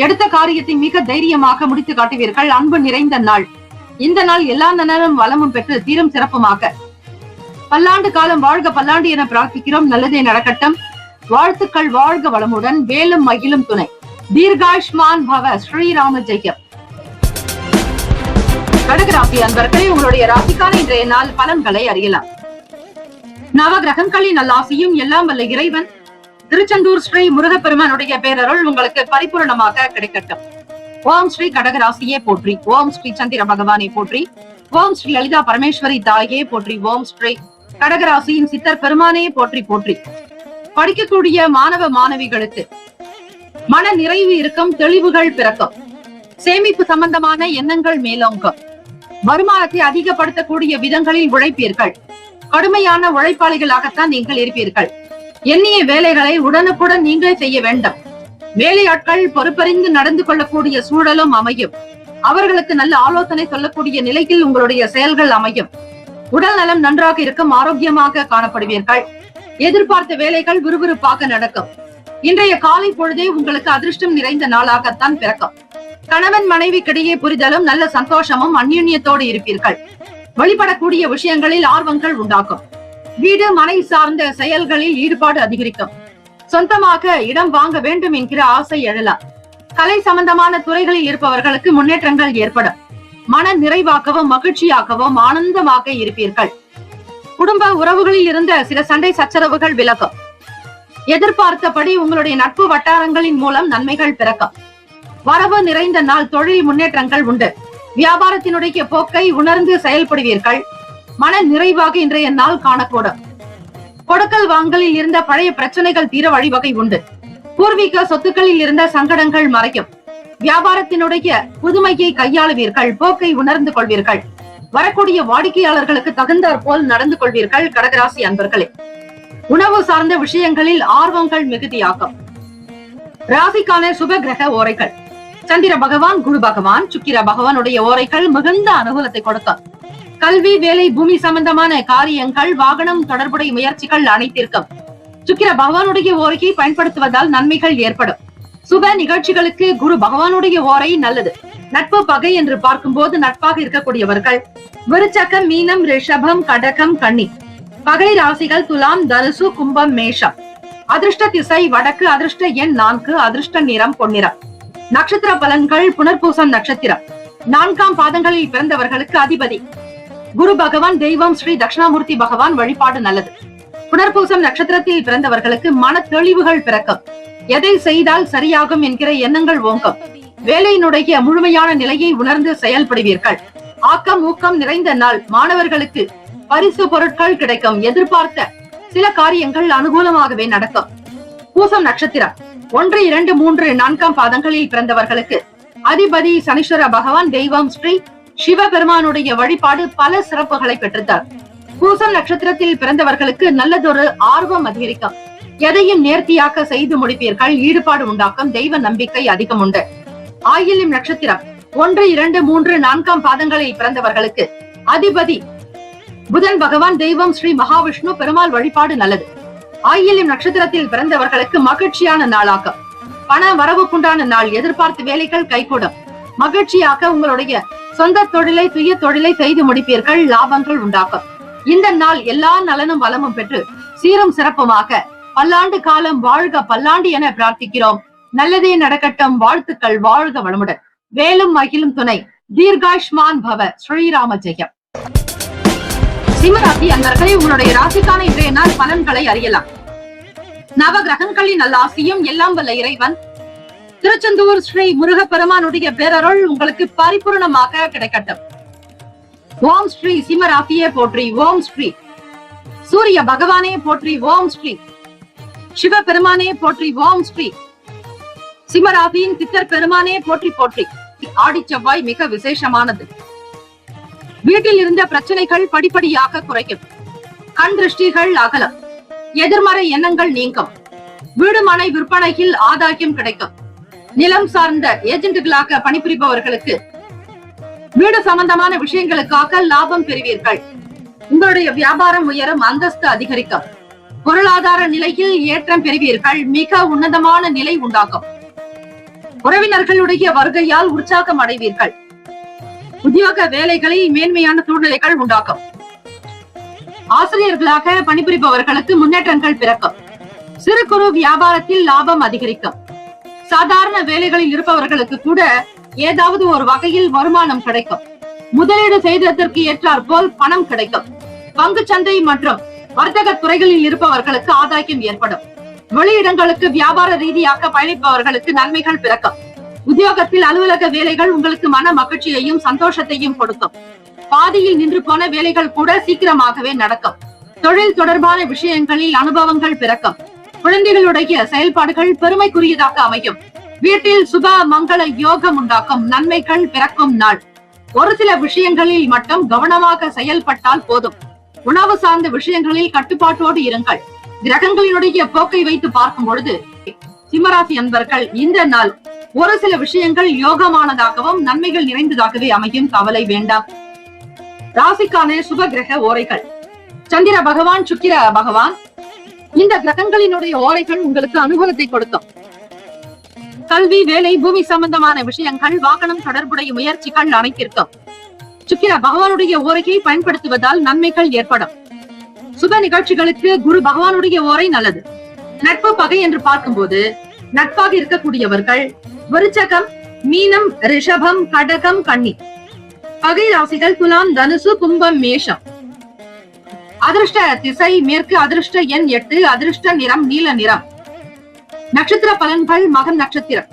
எடுத்த காரியத்தை மிக தைரியமாக முடித்து காட்டுவீர்கள். அன்பு நிறைந்த நாள். இந்த நாள் எல்லா நலனும் வளமும் பெற்று தீரும் சிறப்புமாக பல்லாண்டு காலம் வாழ்க பல்லாண்டு என பிரார்த்திக்கிறோம். நல்லதே நடக்கட்டும். வாழ்த்துக்கள். வாழ்க வளமுடன். வேலும் மகிழும் துணை. தீர்காயுஷ்மான் பவ. ஸ்ரீராம ஜெயம். கடகராசி அன்பர்களே, உங்களுடைய ராசிக்கான இன்றைய நாள் பலன்களை அறியலாம். நவ கிரகங்களின் நல்லாசியும் எல்லாம் வல்ல இறைவன் திருச்செந்தூர் ஸ்ரீ முருகப்பெருமானுடைய பேரருள் உங்களுக்கு பரிபூரணமாக கிடைக்கட்டும். ஓம் ஸ்ரீ கடகராசியே போற்றி. ஓம் ஸ்ரீ சந்திர பகவானே போற்றி. ஓம் ஸ்ரீ லலிதா பரமேஸ்வரி தாயே போற்றி. ஓம் ஸ்ரீ கடகராசியின் சித்தர் பெருமானே போற்றி போற்றி. படிக்கக்கூடிய மாணவ மாணவிகளுக்கு மன நிறைவு இருக்கும், தெளிவுகள் பிறக்கும், சேமிப்பு சம்பந்தமான எண்ணங்கள் மேலோங்கும், வருமானத்தை அதிகப்படுத்தக்கூடிய விதங்களில் உழைப்பீர்கள். கடுமையான உழைப்பாளிகளாகத்தான் நீங்கள் இருப்பீர்கள். எண்ணிய வேலைகளை உடனுக்குடன் நீங்களே செய்ய வேண்டும். வேலையாட்கள் பொறுப்பறிந்து நடந்து கொள்ளக்கூடிய சூழலும் அமையும். அவர்களுக்கு நல்ல ஆலோசனை சொல்லக்கூடிய நிலையில் உங்களுடைய செயல்கள் அமையும். உடல் நலம் நன்றாக இருக்கும், ஆரோக்கியமாக காணப்படுவீர்கள். எதிர்பார்த்த வேலைகள் விறுவிறுப்பாக நடக்கும். இன்றைய காலை பொழுதே உங்களுக்கு அதிர்ஷ்டம் நிறைந்த நாளாகத்தான் பிறக்கும். கணவன் மனைவிக்கிடையே புரிதலும் நல்ல சந்தோஷமும் அந்யுன்யத்தோடு இருப்பீர்கள். வெளிப்படக்கூடிய விஷயங்களில் ஆர்வங்கள் உண்டாக்கும். வீடு மனை சார்ந்த செயல்களில் ஈடுபாடு அதிகரிக்கும். சொந்தமாக இடம் வாங்க வேண்டும் என்கிற ஆசை எழலாம். கலை சம்பந்தமான துறைகளில் இருப்பவர்களுக்கு முன்னேற்றங்கள் ஏற்படும். மன நிறைவாகவும் மகிழ்ச்சியாகவும் ஆனந்தமாக இருப்பீர்கள். குடும்ப உறவுகளில் இருந்த சில சண்டை சச்சரவுகள் விலகும். எதிர்பார்த்தபடி உங்களுடைய நட்பு வட்டாரங்களின் மூலம் நன்மைகள் பிறக்கும். வரவு நிறைந்த நாள், தொழில் முன்னேற்றங்கள் உண்டு. வியாபாரத்தினுடைய போக்கை உணர்ந்து செயல்படுவீர்கள். மன நிறைவாக இன்றைய நாள் காணக்கூடும். கொடுக்கல் வாங்கலில் இருந்த பழைய பிரச்சனைகள் தீர வழிவகை உண்டு. பூர்வீக சொத்துக்களில் இருந்த சங்கடங்கள் மறையும். வியாபாரத்தினுடைய புதுமையை கையாளுவீர்கள். போக்கை உணர்ந்து கொள்வீர்கள். வரக்கூடிய வாடிக்கையாளர்களுக்கு தகுந்தாற் போல் நடந்து கொள்வீர்கள். கடகராசி அன்பர்களே, உணவு சார்ந்த விஷயங்களில் ஆர்வங்கள் மிகுதியாகும். ராசிக்கான சுப கிரக ஓரைகள். சந்திர பகவான், குரு பகவான், சுக்கிர பகவானுடைய ஓரைகள் மிகுந்த அனுகூலத்தை கொடுக்கும். கல்வி, வேலை, பூமி சம்பந்தமான காரியங்கள், வாகனம் தொடர்புடைய முயற்சிகள் அனைத்திற்கும் சுக்கிர பகவானுடைய ஓரையை பயன்படுத்துவதால் நன்மைகள் ஏற்படும். சுப நிகழ்ச்சிகளுக்கு குரு பகவானுடைய ஓரை நல்லது. நட்பு பகை என்று பார்க்கும் போது நட்பாக இருக்கக்கூடியவர்கள் விருச்சகம், மீனம், ரிஷபம், கடகம், கன்னி. பகை ராசிகள் துலாம், தனுசு, கும்பம், மேஷம். அதிர்ஷ்ட திசை வடக்கு. அதிர்ஷ்ட எண் 4. அதிர்ஷ்ட நிறம் பொன்னிறம். நட்சத்திர பலன்கள். புனர்பூசம் நட்சத்திரம் 4ஆம் பாதங்களில் பிறந்தவர்களுக்கு அதிபதி குரு பகவான். தெய்வம் ஸ்ரீ தட்சிணாமூர்த்தி பகவான். வழிபாடு நல்லது. புனர்பூசம் நட்சத்திரத்தில் பிறந்தவர்களுக்கு மன தெளிவுகள் பிறக்கும். எதை செய்தால் சரியாகும் என்கிற எண்ணங்கள் ஓங்கும். வேலையினுடைய முழுமையான நிலையை உணர்ந்து செயல்படுவீர்கள். ஆக்கம் ஊக்கம் நிறைந்த நாள். மாணவர்களுக்கு பரிசு பொருட்கள் கிடைக்கும். எதிர்பார்த்த சில காரியங்கள் அனுகூலமாகவே நடக்கும். பூசம் நட்சத்திரம் 1, 2, 3, 4ஆம் பாதங்களில் பிறந்தவர்களுக்கு அதிபதி சனீஸ்வர பகவான். தெய்வம் ஸ்ரீ சிவபெருமானுடைய வழிபாடு பல சிறப்புகளை பெற்றுத்தார். பூசம் நட்சத்திரத்தில் பிறந்தவர்களுக்கு நல்லதொரு ஆர்வம் அதிகரிக்கும். எதையும் நேர்த்தியாக செய்து முடிப்பீர்கள். ஈடுபாடு உண்டாக்கும். தெய்வ நம்பிக்கை அதிகம் உண்டு. ஆயில்யம் நட்சத்திரம் 1, 2, 3, 4ஆம் பாதங்களில் பிறந்தவர்களுக்கு அதிபதி புதன் பகவான். தெய்வம் ஸ்ரீ மகாவிஷ்ணு. பெருமாள் வழிபாடு நல்லது. ஆயில்யம் நட்சத்திரத்தில் பிறந்தவர்களுக்கு மகிழ்ச்சியான நாளாகும். பண வரவுக்குண்டான நாள். எதிர்பார்த்த வேலைகள் கைகூடும். மகிழ்ச்சியாக உங்களுடைய சொந்த தொழிலை, சுய தொழிலை செய்து முடிப்பீர்கள். லாபங்கள் உண்டாகும். இந்த நாள் எல்லா நலனும் வளமும் பெற்று சீரும் சிறப்புமாக பல்லாண்டு காலம் வாழ்க பல்லாண்டு என பிரார்த்திக்கிறோம். நல்லதே நடக்கட்டும். வாழ்த்துக்கள். வாழ்க வளமுடன். வேலும் மகிழும் துணை. தீர்காயுஷ்மான் பவ. ஸ்ரீராம ஜெயம். சிம்மராசி அன்பர்களே, உங்களுடைய ராசிக்கான இன்றைய நாள் பலன்களை அறியலாம். நவ கிரகங்களின் நல்லாசியும் எல்லாம் வல்ல இறைவன் திருச்செந்தூர் ஸ்ரீ முருகப்பெருமானுடைய பேரருள் உங்களுக்கு பரிபூர்ணமாக கிடைக்கட்டும். ஓம் ஸ்ரீ சிம்மராசியே போற்றி. ஓம் ஸ்ரீ சூரிய பகவானே போற்றி. ஓம் ஸ்ரீ சிவபெருமானே போற்றி. ஓம் ஸ்ரீ சிம்மராசியின் சித்தர் பெருமானே போற்றி போற்றி. ஆடி செவ்வாய் மிக விசேஷமானது. வீட்டில் இருந்த பிரச்சனைகள் படிப்படியாக குறைக்கும். கண் திருஷ்டிகள் அகலம். எதிர்மறை எண்ணங்கள் நீங்கும். வீடு மனை விற்பனையில் ஆதாயம் கிடைக்கும். நிலம் சார்ந்த ஏஜென்ட்களாக பணிபுரிபவர்களுக்கு வீடு சம்பந்தமான விஷயங்களுக்காக லாபம் பெறுவீர்கள். உங்களுடைய வியாபாரம் உயரும். அந்தஸ்து அதிகரிக்கும். பொருளாதார நிலையில் ஏற்றம் பெறுவீர்கள். மிக உன்னதமான நிலை உண்டாகும். உறவினர்களுடைய வருகையால் உற்சாகம் அடைவீர்கள். உத்தியோக வேலைகளில் மேன்மையான சூழ்நிலைகள் உண்டாகும். ஆசிரியர்களாக பணிபுரிபவர்களுக்கு முன்னேற்றங்கள் பிறக்கும். சிறு குறு வியாபாரத்தில் லாபம் அதிகரிக்கும். சாதாரண வேலைகளில் இருப்பவர்களுக்கு கூட ஏதாவது ஒரு வகையில் வருமானம் கிடைக்கும். முதலீடு செய்ததற்கு ஏற்றாற் போல் பணம் கிடைக்கும். பங்கு சந்தை மற்றும் வர்த்தக துறைகளில் இருப்பவர்களுக்கு ஆதாயம் ஏற்படும். வெளியிடங்களுக்கு வியாபார ரீதியாக பயணிப்பவர்களுக்கு நன்மைகள் பிறக்கும். உத்தியோகத்தில் அலுவலக வேலைகள் உங்களுக்கு மன மகிழ்ச்சியையும் சந்தோஷத்தையும் கொடுக்கும். பாதியில் நின்று போன வேலைகள் கூட சீக்கிரமாகவே நடக்கும். தொழில் தொடர்பான விஷயங்களில் அனுபவங்கள் பிறக்கும். குழந்தைகளுடைய செயல்பாடுகள் பெருமைக்குரியதாக அமையும். வீட்டில் சுப மங்கள யோகம் உண்டாக்கும் நன்மைகள் பிறக்கும் நாள். ஒரு சில விஷயங்களில் மட்டும் கவனமாக செயல்பட்டால் போதும். உணவு சார்ந்த விஷயங்களில் கட்டுப்பாட்டோடு இருங்கள். கிரகங்களினுடைய போக்கை வைத்து பார்க்கும் பொழுது சிம்மராசி அன்பர்கள் இந்த நாள் ஒரு சில விஷயங்கள் யோகமானதாகவும் நன்மைகள் நிறைந்ததாகவே அமையும். கவலை வேண்டாம். ராசிக்கான சுப கிரக ஓரைகள். சந்திர பகவான், சுக்கிர பகவான், இந்த கிரகங்களினுடைய ஓரைகள் உங்களுக்கு அனுகூலத்தை கொடுக்கும். கல்வி, வேலை, பூமி சம்பந்தமான விஷயங்கள், வாகனம் தொடர்புடைய முயற்சிகள் அனைத்திற்கும் சுக்கிர பகவானுடைய ஓரையை பயன்படுத்துவதால் நன்மைகள் ஏற்படும். சுப நிகழ்ச்சிகளுக்கு குரு பகவானுடைய ஓரை நல்லது. நட்பு பகை என்று பார்க்கும்போது நட்பாக இருக்கக்கூடியவர்கள் விருச்சகம், மீனம், ரிஷபம், கடகம், கன்னி. பகை ராசிகள் துலாம், தனுசு, கும்பம், மேஷம். அதிர்ஷ்ட திசை மேற்கு, அதிர்ஷ்ட எண் 8, அதிர்ஷ்ட நிறம் நீல நிறம். நட்சத்திர பலன்கள். மகம் நட்சத்திரம்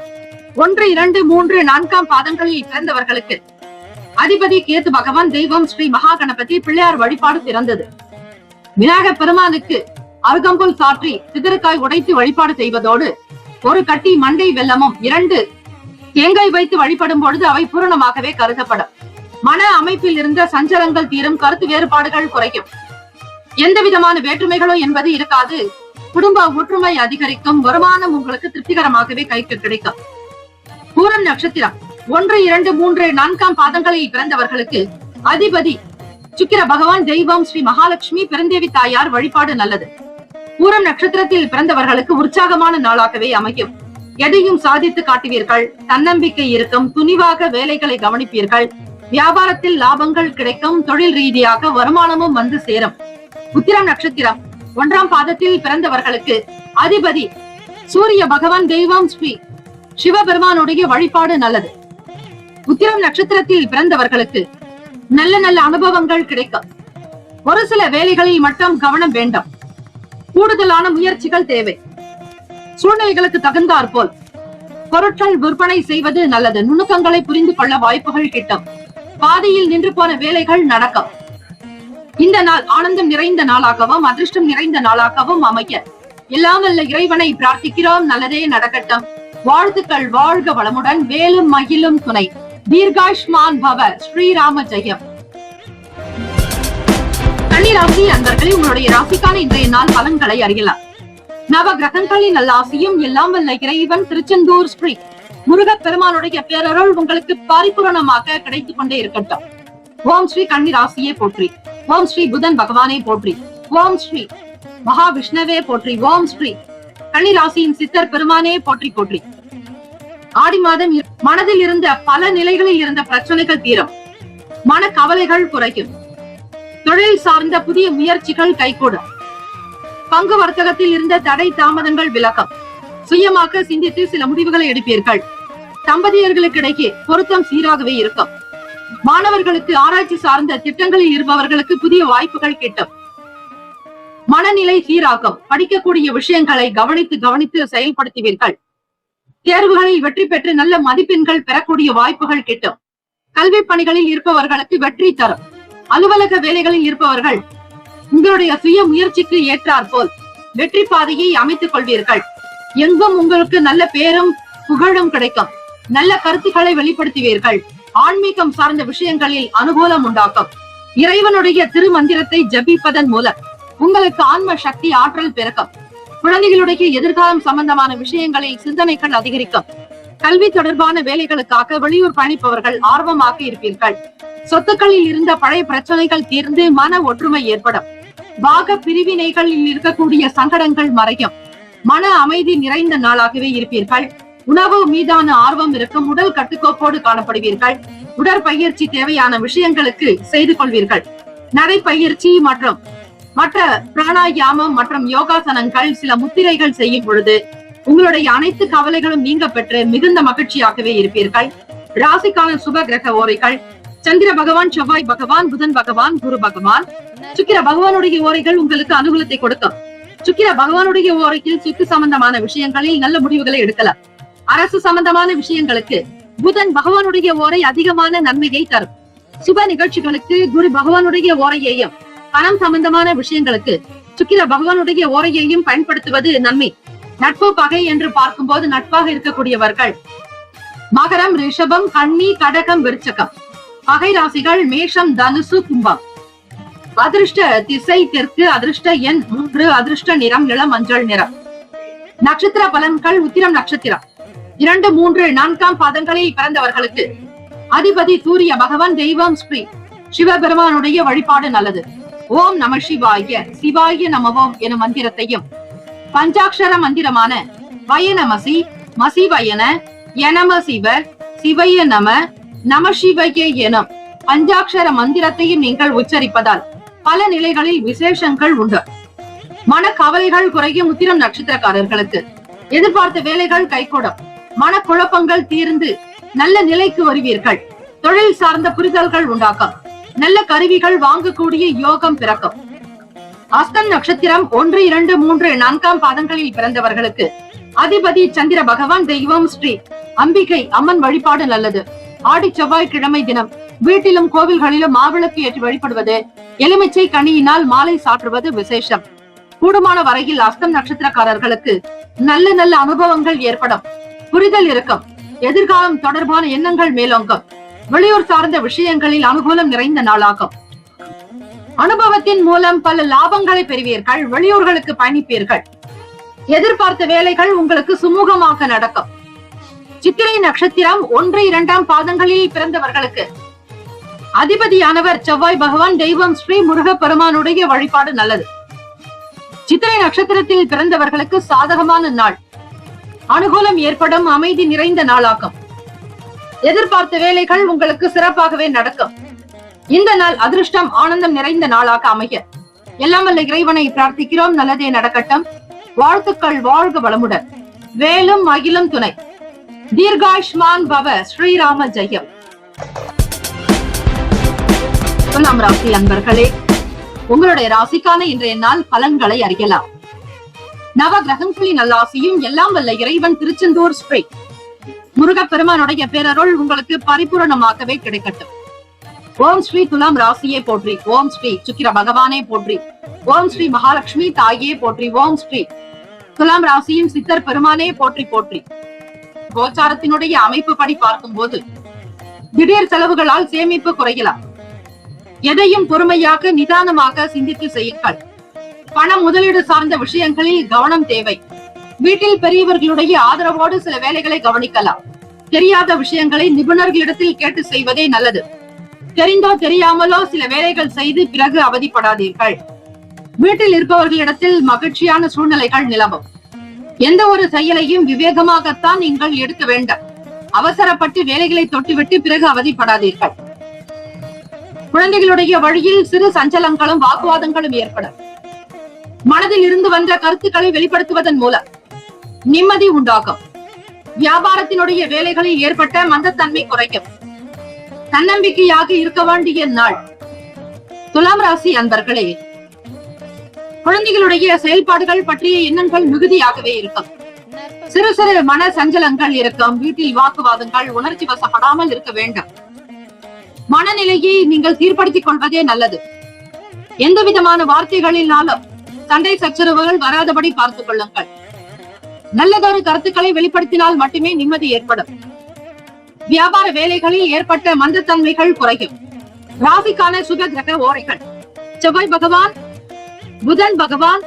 1, 2, 3, 4 பாதங்களில் பிறந்தவர்களுக்கு அதிபதி கேது பகவான். தெய்வம் ஸ்ரீ மகா கணபதி. பிள்ளையார் வழிபாடு சிறந்தது. விநாயகர் பெருமானுக்கு அருகம்புல் சாற்றி சிதறுக்காய் உடைத்து வழிபாடு செய்வதோடு ஒரு கட்டி மண்டை வெல்லமும் 2 தேங்காய் வைத்து வழிபடும் பொழுது அவை பூரணமாகவே கருதப்படும். மன அமைப்பில் இருந்த சஞ்சலங்கள் தீரும். கருத்து வேறுபாடுகள் குறையும். எந்த விதமான வேற்றுமைகளோ என்பது இருக்காது. குடும்ப ஒற்றுமை அதிகரிக்கும். வருமானம் உங்களுக்கு திருப்திகரமாகவே கைக்கு கிடைக்கும். பூரம் நட்சத்திரம் 1, 2, 3, 4 பாதங்களில் பிறந்தவர்களுக்கு அதிபதி சுக்கிர பகவான். தெய்வம் ஸ்ரீ மகாலட்சுமி. பெருந்தேவி தாயார் வழிபாடு நல்லது. பூரம் நட்சத்திரத்தில் பிறந்தவர்களுக்கு உற்சாகமான நாளாகவே அமையும். எதையும் சாதித்து காட்டுவீர்கள். தன்னம்பிக்கை இருக்கும். துணிவாக வேலைகளை கவனிப்பீர்கள். வியாபாரத்தில் லாபங்கள் கிடைக்கும். தொழில் ரீதியாக வருமானமும் வந்து சேரும். உத்திரம் நட்சத்திரம் 1 பாதத்தில் பிறந்தவர்களுக்கு அதிபதி சூரிய பகவான். தெய்வம் ஸ்ரீ சிவபெருமானுடைய வழிபாடு நல்லது. உத்திரம் நட்சத்திரத்தில் பிறந்தவர்களுக்கு நல்ல நல்ல அனுபவங்கள் கிடைக்கும். ஒரு சில வேலைகளில் மட்டும் கவனம் வேண்டும். கூடுதலான முயற்சிகள் தேவை. சூழ்நிலைகளுக்கு தகுந்தாற் போல் பொருட்கள் விற்பனை செய்வது நல்லது. நுணுக்கங்களை புரிந்து கொள்ள வாய்ப்புகள் கிட்டும். பாதையில் நின்று போன வேலைகள் நடக்கும். இந்த நாள் ஆனந்தம் நிறைந்த நாளாகவும் அதிர்ஷ்டம் நிறைந்த நாளாகவும் அமைய எல்லாம் வல்ல இறைவனை பிரார்த்திக்கிறோம். நல்லதே நடக்கட்டும். வாழ்த்துக்கள். வாழ்க வளமுடன். வேலும் மகிழும் துணை. தீர்காயுஷ்மான் பவ. ஸ்ரீராம ஜெயம். கன்னிராசி அன்பர்களே, உங்களுடைய ராசிக்கான இன்றைய நாள் பலன்களை அறியலாம். நவ கிரகங்களின் நல்லாசியும் எல்லாம் வல்ல இறைவன் திருச்செந்தூர் ஸ்ரீ முருகப் பெருமானுடைய பேரருள் உங்களுக்கு பரிபூரணமாக கிடைத்துக் கொண்டே இருக்கட்டும். ஓம் ஸ்ரீ கன்னிராசியே போற்றி. ஓம் ஸ்ரீ புதன் பகவானே போற்றி. ஓம் ஸ்ரீ மகாவிஷ்ணவே போற்றி. ஓம் ஸ்ரீ கன்னிராசியின் சித்தர் பெருமானே போற்றி போற்றி. ஆடி மாதம் மனதில் இருந்த பல நிலைகளில் இருந்த பிரச்சனைகள் தீரும். மன கவலைகள் குறையும். தொழில் சார்ந்த புதிய முயற்சிகள் கைகூடும். பங்கு வர்த்தகத்தில் இருந்த தடை தாமதங்கள் விலகும். சுயமாக சிந்தித்து சில முடிவுகளை எடுப்பீர்கள். தம்பதியர்களுக்கிடையே பொருத்தம் சீராகவே இருக்கும். மாணவர்களுக்கு ஆராய்ச்சி சார்ந்த திட்டங்களில் இருப்பவர்களுக்கு புதிய வாய்ப்புகள் கிட்டும். மனநிலை சீராகும். படிக்கக்கூடிய விஷயங்களை கவனித்து செயல்படுத்துவீர்கள். தேர்வுகளில் வெற்றி பெற்று நல்ல மதிப்பெண்கள் பெறக்கூடிய வாய்ப்புகள் கிட்டும். கல்வி பணிகளில் இருப்பவர்களுக்கு வெற்றி தரும். அலுவலக வேலைகளில் இருப்பவர்கள் உங்களுடைய சுய முயற்சிக்கு ஏற்றாற் போல் வெற்றி பாதையை அமைத்துக் கொள்வீர்கள். எங்கும் உங்களுக்கு நல்ல பேரும் புகழும் கிடைக்கும். நல்ல கருத்துக்களை வெளிப்படுத்துவீர்கள். ஆன்மீகம் சார்ந்த விஷயங்களில் அனுகூலம் உண்டாக்கும். இறைவனுடைய திருமந்திரத்தை ஜபிப்பதன் மூலம் உங்களுக்கு ஆன்ம சக்தி ஆற்றல் பிறக்கும். குழந்தைகளுடைய எதிர்காலம் சம்பந்தமான விஷயங்களில் சிந்தனைகள் அதிகரிக்கும். கல்வி தொடர்பான வேலைகளுக்காக வெளியூர் பயணிப்பவர்கள் ஆர்வமாக இருப்பீர்கள். சொத்துக்களில் இருந்த பழைய பிரச்சனைகள் தீர்ந்து மன ஒற்றுமை ஏற்படும். பாக பிரிவினைகளில் இருக்கக்கூடிய சங்கடங்கள் மறையும். மன அமைதி நிறைந்த நாளாகவே இருப்பீர்கள். உணவு மீதான ஆர்வம் இருக்கும். உடல் கட்டுக்கோப்போடு காணப்படுவீர்கள். உடற்பயிற்சி தேவையான விஷயங்களுக்கு செய்து கொள்வீர்கள். நடைப்பயிற்சி மற்றும் மற்ற பிராணாயாமம் மற்றும் யோகாசனங்கள் சில முத்திரைகள் செய்யும் பொழுது உங்களுடைய அனைத்து கவலைகளும் நீங்க பெற்று மிகுந்த மகிழ்ச்சியாகவே இருப்பீர்கள். ராசிக்கான சுப கிரக ஓரைகள்: சந்திர பகவான், செவ்வாய் பகவான், புதன் பகவான், குரு பகவான். சுக்கிர பகவானுடைய ஓரைகள் உங்களுக்கு அனுகூலத்தை கொடுக்கும். சுக்கிர பகவானுடைய ஓரையில் சொத்து சம்பந்தமான விஷயங்களில் நல்ல முடிவுகளை எடுக்கலாம். அரசு சம்பந்தமான விஷயங்களுக்கு புதன் பகவானுடைய ஓரை அதிகமான நன்மையை தரும். சுப நிகழ்ச்சிகளுக்கு குரு பகவானுடைய ஓரையையும், பணம் சம்பந்தமான விஷயங்களுக்கு சுக்கிர பகவானுடைய ஓரையையும் பயன்படுத்துவது நன்மை. நட்பு பகை என்று பார்க்கும்போது நட்பாக இருக்கக்கூடியவர்கள் மகரம், ரிஷபம், கன்னி, கடகம், விருச்சகம். பகை ராசிகள் மேஷம், தனுசு, கும்பம். அதிர்ஷ்ட திசை தெற்கு, அதிர்ஷ்ட எண் 3, அதிர்ஷ்ட நிறம் இளம் மஞ்சள் நிறம். நட்சத்திர பலன்கள்: உத்திரம் நட்சத்திரம் 2, 3, 4 பாதங்களில் பிறந்தவர்களுக்கு அதிபதி சூரிய பகவான், தெய்வம் ஸ்ரீ சிவபெருமானுடைய வழிபாடு நல்லது. ஓம் நம சிவாய, சிவாய நமவோம் எனும் மந்திரத்தையும், பஞ்சாட்சர மந்திரமான வயநமசி, மசிவயன, யநம சிவ, சிவய நம, நம சிவய எனும் பஞ்சாட்சர மந்திரத்தையும் நீங்கள் உச்சரிப்பதால் பல நிலைகளில் விசேஷங்கள் உண்டு. மன கவலைகள் குறையும். உத்திரம் நட்சத்திரக்காரர்களுக்கு எதிர்பார்த்த வேலைகள் கைகூடும். மன குழப்பங்கள் தீர்ந்து நல்ல நிலைக்கு வருவீர்கள். தொழில் சார்ந்த புரிதல்கள் உண்டாக்கும். நல்ல கருவிகள் வாங்கக்கூடிய யோகம் பிறக்கும். அஸ்தம் நட்சத்திரம் 1, 2, 3, 4 பாதங்களில் பிறந்தவர்களுக்கு அதிபதி சந்திர பகவான், தெய்வம் ஸ்ரீ அம்பிகை அம்மன் வழிபாடு நல்லது. ஆடி செவ்வாய்க்கிழமை தினம் வீட்டிலும் கோவில்களிலும் மாவிளக்கு ஏற்றி வழிபடுவது, எலுமிச்சை கனியினால் மாலை சாற்றுவது விசேஷம். கூடுமான வரையில் அஸ்தம் நட்சத்திரக்காரர்களுக்கு நல்ல நல்ல அனுபவங்கள் ஏற்படும். புரிதல் இருக்கும். எதிர்காலம் தொடர்பான எண்ணங்கள் மேலோங்கும். வெளியூர் சார்ந்த விஷயங்களில் அனுகூலம் நிறைந்த நாளாகும். அனுபவத்தின் மூலம் பல லாபங்களை பெறுவீர்கள். வெளியூர்களுக்கு பயணிப்பீர்கள். எதிர்பார்த்த வேலைகள் உங்களுக்கு சுமூகமாக நடக்கும். சித்திரை நட்சத்திரம் 1, 2 பாதங்களில் பிறந்தவர்களுக்கு அதிபதியானவர் செவ்வாய் பகவான், தெய்வம் ஸ்ரீ முருக பெருமானுடைய வழிபாடு நல்லது. சித்திரை நட்சத்திரத்தில் பிறந்தவர்களுக்கு சாதகமான நாள். அனுகூலம் ஏற்படும். அமைதி நிறைந்த நாளாகும். எதிர்பார்த்த வேலைகள் உங்களுக்கு சிறப்பாகவே நடக்கும். இந்த நாள் அதிர்ஷ்டம், ஆனந்தம் நிறைந்த நாளாக அமைய எல்லாம் வல்ல இறைவனை பிரார்த்திக்கிறோம். நல்லதே நடக்கட்டும். வாழ்த்துக்கள். வாழ்க வளமுடன். வேலும் மகிழும் துணை. தீர்காயுஷ்மான் பவ. ஸ்ரீராம ஜெயம். துலாம் ராசி அன்பர்களே, உங்களுடைய ராசிக்கான இன்றைய நாள் பலன்களை அறியலாம். நவ கிரகங்களின் நல்லாசியும் எல்லாம் வல்ல இறைவன் திருச்செந்தூர் ஸ்ரீ முருகப்பெருமானுடைய பேரருள் உங்களுக்கு பரிபூரணமாகவே கிடைக்கட்டும். ஓம் ஸ்ரீ துலாம் ராசியே போற்றி. ஓம் ஸ்ரீ சுக்கிர பகவானே போற்றி. ஓம் ஸ்ரீ மகாலட்சுமி தாயே போற்றி. ஓம் ஸ்ரீ துலாம் ராசியின் சித்தர் பெருமானே போற்றி போற்றி. கோச்சாரத்தினுடைய அமைப்பு படி பார்க்கும் போது திடீர் செலவுகளால் சேமிப்பு குறையலாம். எதையும் பொறுமையாக நிதானமாக சிந்தித்து செய்யுங்கள். பண முதலீடு சார்ந்த விஷயங்களில் கவனம் தேவை. வீட்டில் பெரியவர்களுடைய ஆதரவோடு சில வேலைகளை கவனிக்கலாம். தெரியாத விஷயங்களை நிபுணர்களிடத்தில் கேட்டு செய்வதே நல்லது. தெரிந்தோ தெரியாமலோ சில வேலைகள் செய்து பிறகு அவதிப்படாதீர்கள். வீட்டில் இருப்பவர்களிடத்தில் மகிழ்ச்சியான சூழ்நிலைகள் நிலவும். எந்த ஒரு செயலையும் விவேகமாகத்தான் நீங்கள் எடுக்க வேண்டும். அவசரப்பட்டு வேலைகளை தொட்டுவிட்டு பிறகு அவதிப்படாதீர்கள். குழந்தைகளுடைய வழியில் சிறு சஞ்சலங்களும் வாக்குவாதங்களும் ஏற்படும். மனதில் இருந்து வந்த கருத்துக்களை வெளிப்படுத்துவதன் மூலம் நிம்மதி உண்டாகும். வியாபாரத்தினுடைய வேலைகளில் ஏற்பட்ட மந்தத்தன்மை குறைக்கும். தன்னம்பிக்கையாக இருக்க வேண்டிய நாள். துலாம் ராசி அன்பர்களே, குழந்தைகளுடைய செயல்பாடுகள் பற்றிய எண்ணங்கள் மிகுதியாகவே இருக்கும். சிறு சிறு மன சஞ்சலங்கள் இருக்கும். வீட்டில் வாக்குவாதங்கள், உணர்ச்சி வசப்படாமல் இருக்க வேண்டும். மனநிலையை நீங்கள் சீர்படுத்திக் கொள்வதே நல்லது. எந்த விதமான வார்த்தைகளினாலும் சண்டை சச்சரவுகள் வராதபடி பார்த்துக் கொள்ளுங்கள். நல்லதொரு கருத்துக்களை வெளிப்படுத்தினால் மட்டுமே நிம்மதி ஏற்படும். வியாபார வேலைகளில் ஏற்பட்ட மந்தத்தன்மைகள் குறையும். ராசிக்கான சுப கிரக ஓரைகள்: செவ்வாய் பகவான், புதன் பகவான்,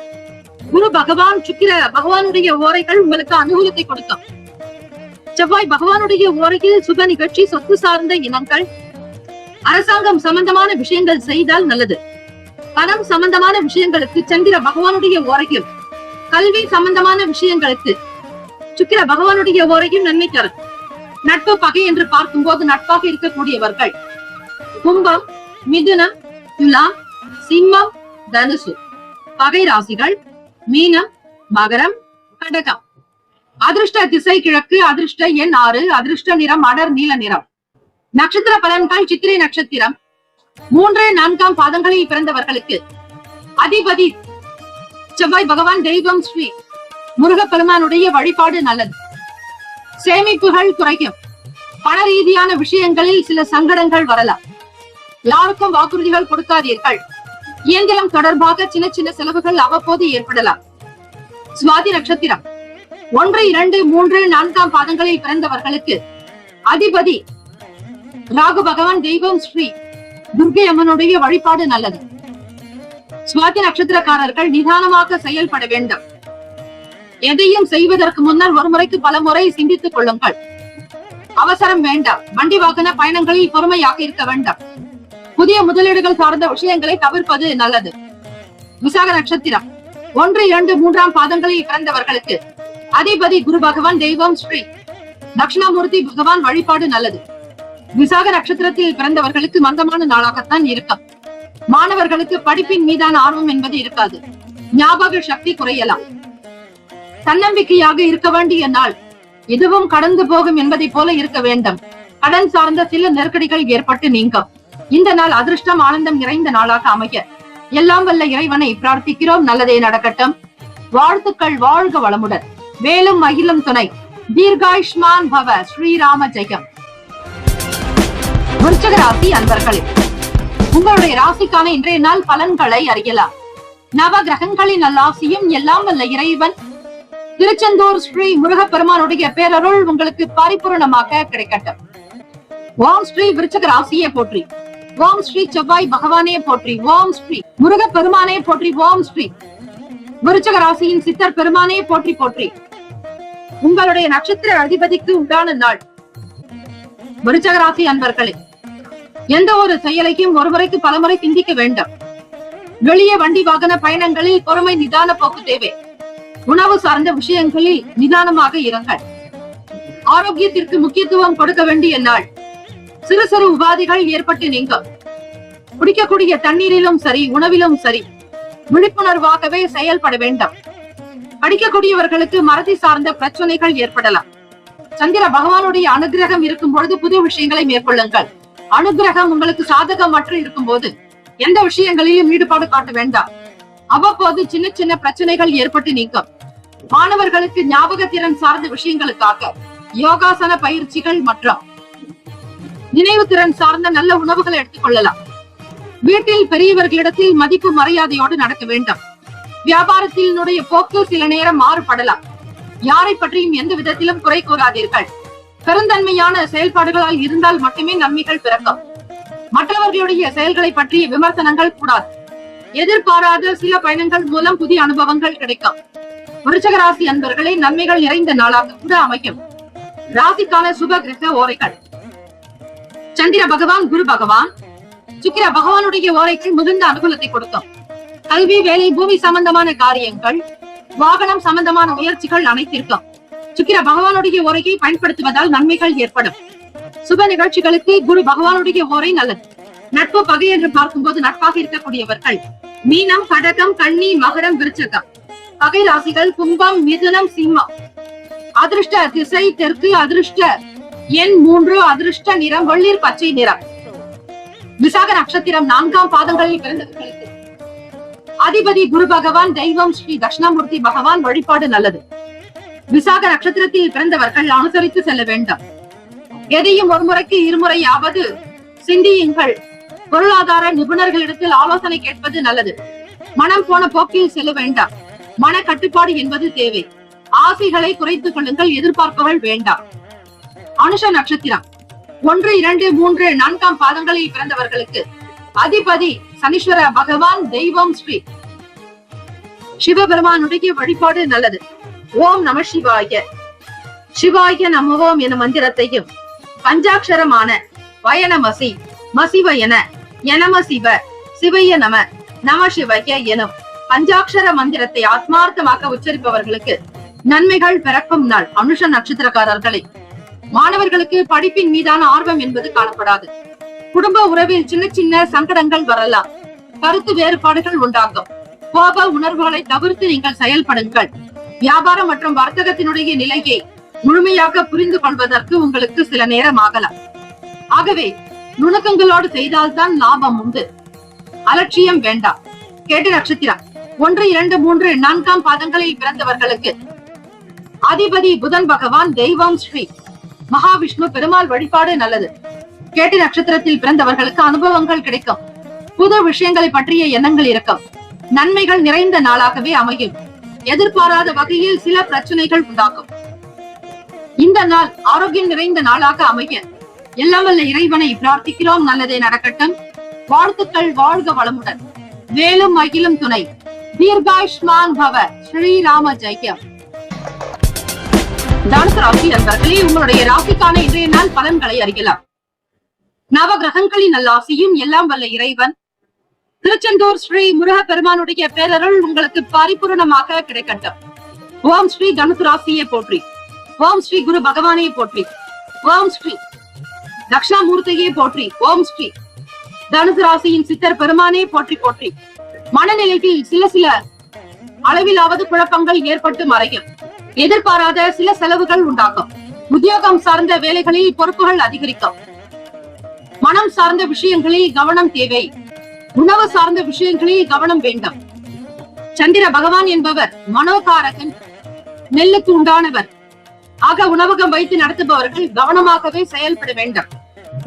குரு பகவான், சுக்கிர பகவானுடைய ஓரைகள் உங்களுக்கு அனுகூலத்தை கொடுக்கும். செவ்வாய் பகவானுடைய ஓரையில் சுப நிகழ்ச்சி, சொத்து சார்ந்த இனங்கள், அரசாங்கம் சம்பந்தமான விஷயங்கள் செய்தால் நல்லது. பணம் சம்பந்தமான விஷயங்களுக்கு சந்திர பகவானுடைய ஓரையில், கல்வி சம்பந்தமான விஷயங்களுக்கு சுக்கிர பகவானுடைய ஓரையும் நன்மை தரும். நட்பு பகை என்று பார்க்கும் போது நட்பாக இருக்கக்கூடியவர்கள் கும்பம், மிதுனம், துலாம், சிம்மம், தனுசு. பகை ராசிகள் மீனம், மகரம், கடகம். அதிர்ஷ்ட திசை கிழக்கு, அதிர்ஷ்ட எண் 6, அதிர்ஷ்ட நிறம் அடர் நீல நிறம். நட்சத்திர பலன்கள். சித்திரை நட்சத்திரம் 3, 4 பாதங்களில் பிறந்தவர்களுக்கு அதிபதி செவ்வாய் பகவான், தெய்வம் ஸ்ரீ முருகப்பெருமானுடைய வழிபாடு நல்லது. சேமிப்புகள் குறையும். பண ரீதியான விஷயங்களில் சில சங்கடங்கள் வரலாம். யாருக்கும் வாக்குறுதிகள் கொடுக்காதீர்கள். இயந்திரம் தொடர்பாக சின்ன சின்ன செலவுகள் அவ்வப்போது ஏற்படலாம். சுவாதி நட்சத்திரம் 1, 2, 3, 4 பாதங்களில் பிறந்தவர்களுக்கு அதிபதி ராகு பகவான், தெய்வம் ஸ்ரீ துர்கை அம்மனுடைய வழிபாடு நல்லது. சுவாதி நட்சத்திரக்காரர்கள் நிதானமாக செயல்பட வேண்டும். எதையும் செய்வதற்கு முன்னர் ஒரு முறைக்கு பல முறை சிந்தித்துக் கொள்ளுங்கள். அவசரம் வேண்டாம். வண்டி வாகன பயணங்களில் பொறுமையாக இருக்க வேண்டும். புதிய முதலீடுகள் சார்ந்த விஷயங்களை தவிர்ப்பது நல்லது. விசாக நட்சத்திரம் 1, 2, 3 பாதங்களில் பிறந்தவர்களுக்கு அதிபதி குரு பகவான், தெய்வம் ஸ்ரீ தட்சிணாமூர்த்தி பகவான் வழிபாடு நல்லது. விசாக நட்சத்திரத்தில் பிறந்தவர்களுக்கு மந்தமான நாளாகத்தான் இருக்கும். மாணவர்களுக்கு படிப்பின் மீதான ஆர்வம் என்பது இருக்காது. ஞாபக சக்தி குறையலாம். தன்னம்பிக்கையாக இருக்க வேண்டிய நாள். எதுவும் கடந்து போகும் என்பதை போல இருக்க வேண்டும். கடன் சார்ந்த சில நெருக்கடிகள் ஏற்பட்டு நீங்கும். இந்த நாள் அதிர்ஷ்டம் ஆனந்தம் நிறைந்த நாளாக அமைய எல்லாம் வல்ல இறைவனை பிரார்த்திக்கிறோம். நல்லதே நடக்கட்டும். வாழ்த்துக்கள். வாழ்க வளமுடன். வேலும் மகிழும் துணை. தீர்காயுஷ்மான் பவ. ஸ்ரீராம ஜெயம். விருச்சிக ராசி அன்பர்களே, உங்களுடைய ராசிக்கான இன்றைய நாள் பலன்களை அறியலாம். நவ கிரகங்களின் நல்லாசியும் எல்லாம் வல்ல இறைவன் திருச்செந்தூர் ஸ்ரீ முருகப்பெருமானுடைய பேரருள் உங்களுக்கு பரிபூரணமாக கிடைக்கட்டும். ஓம் ஸ்ரீ விருச்சிக ராசியே போற்றி. ஓம் ஸ்ரீ செவ்வாய் பகவானே போற்றி. ஓம் ஸ்ரீ முருகப்பெருமானே போற்றி. ஓம் ஸ்ரீ விருச்சிக ராசியின் சித்தர் பெருமானே போற்றி போற்றி. உங்களுடைய நட்சத்திர அதிபதிக்கு உண்டான நாள். விருச்சிக ராசி அன்பர்களே, எந்த ஒரு செயலையும் ஒருமுறைக்கு பலமுறை சிந்திக்க வேண்டும். வெளியே வண்டி வாகன பயணங்களில் பொறுமை நிதான போக்கு தேவை. உணவு சார்ந்த விஷயங்களில் நிதானமாக இருங்கள். ஆரோக்கியத்திற்கு முக்கியத்துவம் கொடுக்க வேண்டிய நாள். சிறு சிறு உபாதைகள் ஏற்பட்டு நீங்கும். குடிக்கக்கூடிய தண்ணீரிலும் சரி, உணவிலும் சரி, விழிப்புணர்வாகவே செயல்பட வேண்டும். படிக்கக்கூடியவர்களுக்கு மறதி சார்ந்த பிரச்சனைகள் ஏற்படலாம். சந்திர பகவானுடைய அனுகிரகம் இருக்கும் பொழுது புதிய விஷயங்களை மேற்கொள்ளுங்கள். அனுகிரகம் உங்களுக்கு சாதகமற்ற இருக்கும் போது எந்த விஷயங்களிலும் ஈடுபாடு காட்ட வேண்டாம். அவ்வப்போது சின்ன சின்ன பிரச்சனைகள் ஏற்பட்டு நீக்கும். மாணவர்களுக்கு ஞாபக திறன் சார்ந்த விஷயங்களுக்காக யோகாசன பயிற்சிகள் மற்றும் நினைவு திறன் சார்ந்த நல்ல உணவுகளை எடுத்துக் கொள்ளலாம். வீட்டில் பெரியவர்களிடத்தில் மதிப்பு மரியாதையோடு நடக்க வேண்டும். வியாபாரத்தினுடைய போக்கு சில நேரம் மாறுபடலாம். யாரை பற்றியும் எந்த விதத்திலும் குறை கூறாதீர்கள். பெருந்தன்மையான செயல்பாடுகளால் இருந்தால் மட்டுமே நன்மைகள் பிறக்கும். மற்றவர்களுடைய செயல்களை பற்றிய விமர்சனங்கள் கூடாது. எதிர்பாராத சில பயணங்கள் மூலம் புதிய அனுபவங்கள் கிடைக்கும். விருச்சிக ராசி அன்பர்களே, நன்மைகள் நிறைந்த நாளாக கூட அமையும். ராசிக்கான சுப கிரக ஓரைகள். சந்திர பகவான், குரு பகவான், சுக்கிர பகவானுடைய ஓரைக்கு மிகுந்த அனுகூலத்தை கொடுக்கும். கல்வி, வேலை, பூமி சம்பந்தமான காரியங்கள், வாகனம் சம்பந்தமான முயற்சிகள் அனைத்திற்கும் சுக்கிர பகவானுடைய ஓரையை பயன்படுத்துவதால் நன்மைகள் ஏற்படும். சுப நிகழ்ச்சிகளுக்கு குரு பகவானுடைய ஓரை நல்லது. நட்பு, பகை என்று பார்க்கும்போது நட்பாக இருக்கக்கூடியவர்கள் மீனம், கடகம், கன்னி, மகரம், விருச்சிகம். பகை ராசிகள் கும்பம், மிதுனம், சிம்மம். அதிர்ஷ்ட திசை தெற்கு, அதிர்ஷ்ட எண் 3, அதிர்ஷ்ட நிறம் வெள்ளீர் பச்சை நிறம். விசாக நட்சத்திரம் 4 பாதங்களில் பிறந்தவர்களுக்கு அதிபதி குரு பகவான், தெய்வம் ஸ்ரீ தட்சிணாமூர்த்தி பகவான் வழிபாடு நல்லது. விசாக நட்சத்திரத்தில் பிறந்தவர்கள் அனுசரித்து செல்ல வேண்டும். எதையும் ஒரு முறைக்கு இருமுறையாவது சிந்தியுங்கள். பொருளாதார நிபுணர்களிடத்தில் ஆலோசனை கேட்பது நல்லது. மனம் போன போக்கில் செல்ல வேண்டாம். மன கட்டுப்பாடு என்பது தேவை. ஆசைகளை குறைத்துக் கொள்ளுங்கள். எதிர்பார்ப்புகள் வேண்டாம். அனுஷ நட்சத்திரம் 1, 2, 3, 4 பாதங்களில் பிறந்தவர்களுக்கு அதிபதி சனீஸ்வர பகவான், தெய்வம் ஸ்ரீ சிவபெருமானுடைய வழிபாடு நல்லது. ஓம் நம சிவாய. சிவாய நமவோம் என மந்திரத்தையும் பஞ்சாட்சரமான வயனமசி, மசிவயன, யனம சிவ, சிவைய நம, நம சிவய எனும் பஞ்சாட்சர மந்திரத்தை ஆத்மார்த்தமாக உச்சரிப்பவர்களுக்கு நன்மைகள் பிறக்கும் நாள். அனுஷ நட்சத்திரக்காரர்களை, மாணவர்களுக்கு படிப்பின் மீதான ஆர்வம் என்பது காணப்படாது. குடும்ப உறவில் சின்ன சின்ன சங்கடங்கள் வரலாம். கருத்து வேறுபாடுகள் உண்டாகும். கோப உணர்வுகளை தவிர்த்து நீங்கள் செயல்படுங்கள். வியாபாரம் மற்றும் வர்த்தகத்தினுடைய நிலையை முழுமையாக புரிந்து கொள்வதற்கு உங்களுக்கு சில நேரம் ஆகலாம். ஆகவே நுணுக்கங்களோடு செய்தால்தான் லாபம் உண்டு. அலட்சியம் வேண்டாம். கேட்ட நட்சத்திரம் 1, 2, 3, 4 பாதங்களில் பிறந்தவர்களுக்கு அதிபதி புதன் பகவான், தெய்வம் ஸ்ரீ மகாவிஷ்ணு பெருமாள் வழிபாடு நல்லது. கேட்ட நட்சத்திரத்தில் பிறந்தவர்களுக்கு அனுபவங்கள் கிடைக்கும். புது விஷயங்களை பற்றிய எண்ணங்கள் இருக்கும். நன்மைகள் நிறைந்த நாளாகவே அமையும். எதிர்பாராத வகையில் சில பிரச்சனைகள் உண்டாகும். இந்த நாள் ஆரோக்கியம் நிறைந்த நாளாக அமைய எல்லாம் வல்ல இறைவனை பிரார்த்திக்கிறோம். நல்லதே நடக்கட்டும். வாழ்த்துக்கள். வாழ்க வளமுடன். வேலும் மகிழும் துணை. தீர்காயுஷ்மான் பவ. ஸ்ரீராம ஜெயம். தனுசு ராசி நண்பர்களே, உங்களுடைய ராசிக்கான இன்றைய நாள் பலன்களை அறியலாம். நவ கிரகங்களின் நல்லாசியும் எல்லாம் வல்ல இறைவன் திருச்செந்தூர் ஸ்ரீ முருக பெருமானுடைய பேரருள் உங்களுக்கு பரிபூரணமாக கிடைக்கட்டும். ஓம் ஸ்ரீ தனுசு ராசியை போற்றி. ஓம் ஸ்ரீ குரு பகவானை போற்றி. ஓம் ஸ்ரீ தட்சிணாமூர்த்தியை போற்றி. ஓம் ஸ்ரீ தனுசு ராசியின் சித்தர் பெருமானே போற்றி போற்றி. மனநிலையில் சில அளவிலாவது குழப்பங்கள் ஏற்பட்டு மறையும். எதிர்பாராத சில செலவுகள் உண்டாகும். உத்தியோகம் சார்ந்த வேலைகளில் பொறுப்புகள் அதிகரிக்கும். மனம் சார்ந்த விஷயங்களில் கவனம் தேவை. உணவு சார்ந்த விஷயங்களில் கவனம் வேண்டும். சந்திர பகவான் என்பவர் மனோகாரகன், நெல்லுக்கு உண்டானவர். ஆக உணவகம் வைத்து நடத்துபவர்கள் கவனமாகவே செயல்பட வேண்டும்.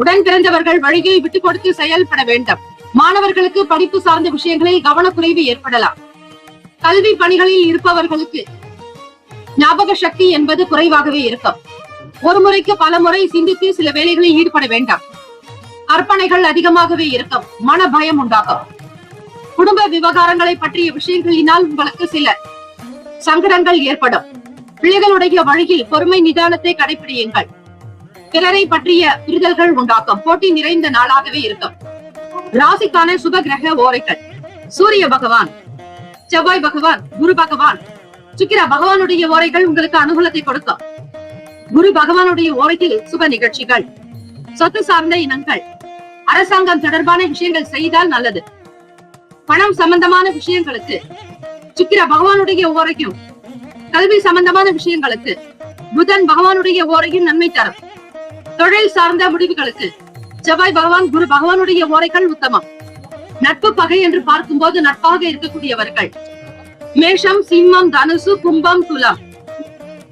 உடன் பிறந்தவர்கள் வழியை விட்டுக் கொடுத்து செயல்பட வேண்டும். மாணவர்களுக்கு படிப்பு சார்ந்த விஷயங்களில் கவனக்குறைவு ஏற்படலாம். கல்வி பணிகளில் இருப்பவர்களுக்கு ஞாபக சக்தி என்பது குறைவாகவே இருக்கும். ஒரு முறைக்கு பல முறை சிந்தித்து சில வேலைகளில் ஈடுபட வேண்டாம். கற்பனைகள் அதிகமாகவே இருக்கும். மன பயம் உண்டாகும். குடும்ப விவகாரங்களை பற்றிய விஷயங்களினால் உங்களுக்கு சில சங்கடங்கள் ஏற்படும். பிள்ளைகளுடைய வழியில் பொறுமை நிதானத்தை கடைபிடியுங்கள். பிறரை பற்றிய புரிதல்கள் உண்டாக்கும். போட்டி நிறைந்த நாளாகவே இருக்கும். ராசிக்கான சுப கிரக ஓரைகள்: சூரிய பகவான், செவ்வாய் பகவான், குரு பகவான், சுக்கிர பகவானுடைய ஓரைகள் உங்களுக்கு அனுகூலத்தை கொடுக்கும். குரு பகவானுடைய ஓரையில் சுப நிகழ்ச்சிகள், சொத்து சார்ந்த இனங்கள், அரசாங்கம் தொடர்பான விஷயங்கள் செய்தால் நல்லது. பணம் சம்பந்தமான விஷயங்களுக்கு சுக்கிர பகவானுடைய ஓரையும், கல்வி சம்பந்தமான விஷயங்களுக்கு புதன் பகவானுடைய ஓரையும் நன்மை தரும். தொழில் சார்ந்த முடிவுகளுக்கு செவ்வாய் பகவான், குரு பகவானுடைய ஓரைகள் உத்தமம். நட்பு பகை என்று பார்க்கும்போது நட்பாக இருக்கக்கூடியவர்கள் மேஷம், சிம்மம், தனுசு, கும்பம், துலாம்.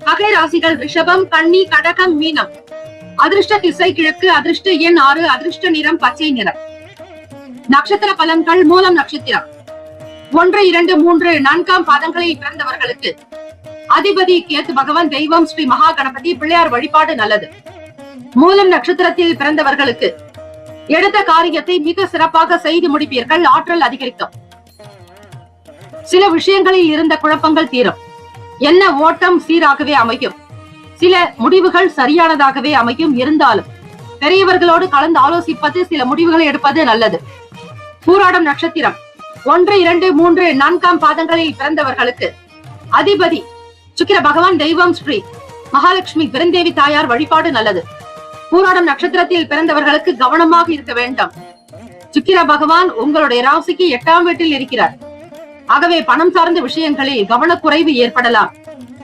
பகை ராசிகள் ரிஷபம், கன்னி, கடகம், மீனம். அதிர்ஷ்ட திசை கிழக்கு. அதிர்ஷ்ட எண் 6. அதிர்ஷ்ட நிறம் பச்சை நிறம். நட்சத்திர பலன்கள்: மூலம் நட்சத்திரம் 1, 2, 3, 4 பாதங்களில் பிறந்தவர்களுக்கு அதிபதி கேத்து பகவான், தெய்வம் ஸ்ரீ மகா கணபதி, பிள்ளையார் வழிபாடு நல்லது. மூலம் நட்சத்திரத்தில் பிறந்தவர்களுக்கு எடுத்த காரியத்தை மிக சிறப்பாக செய்து முடிப்பீர்கள். ஆற்றல் அதிகரிக்கும். சில விஷயங்களில் இருந்த குழப்பங்கள் தீரும். என்ன ஓட்டம் சீராகவே அமையும். சில முடிவுகள் சரியானதாகவே அமையும். இருந்தாலும் பெரியவர்களோடு கலந்து ஆலோசிப்பது, சில முடிவுகளை எடுப்பது நல்லது. பூராடம் நட்சத்திரம் 1, 2, 3, 4 பாதங்களில் பிறந்தவர்களுக்கு அதிபதி சுக்கிர பகவான், தெய்வம் ஸ்ரீ மகாலட்சுமி பெருந்தேவி தாயார் வழிபாடு நல்லது. பூராடம் நட்சத்திரத்தில் பிறந்தவர்களுக்கு கவனமாக இருக்க வேண்டும். சுக்கிர பகவான் உங்களுடைய ராசிக்கு 8ஆம் வீட்டில் இருக்கிறார். ஆகவே பணம் சார்ந்த விஷயங்களில் கவனக்குறைவு ஏற்படலாம்.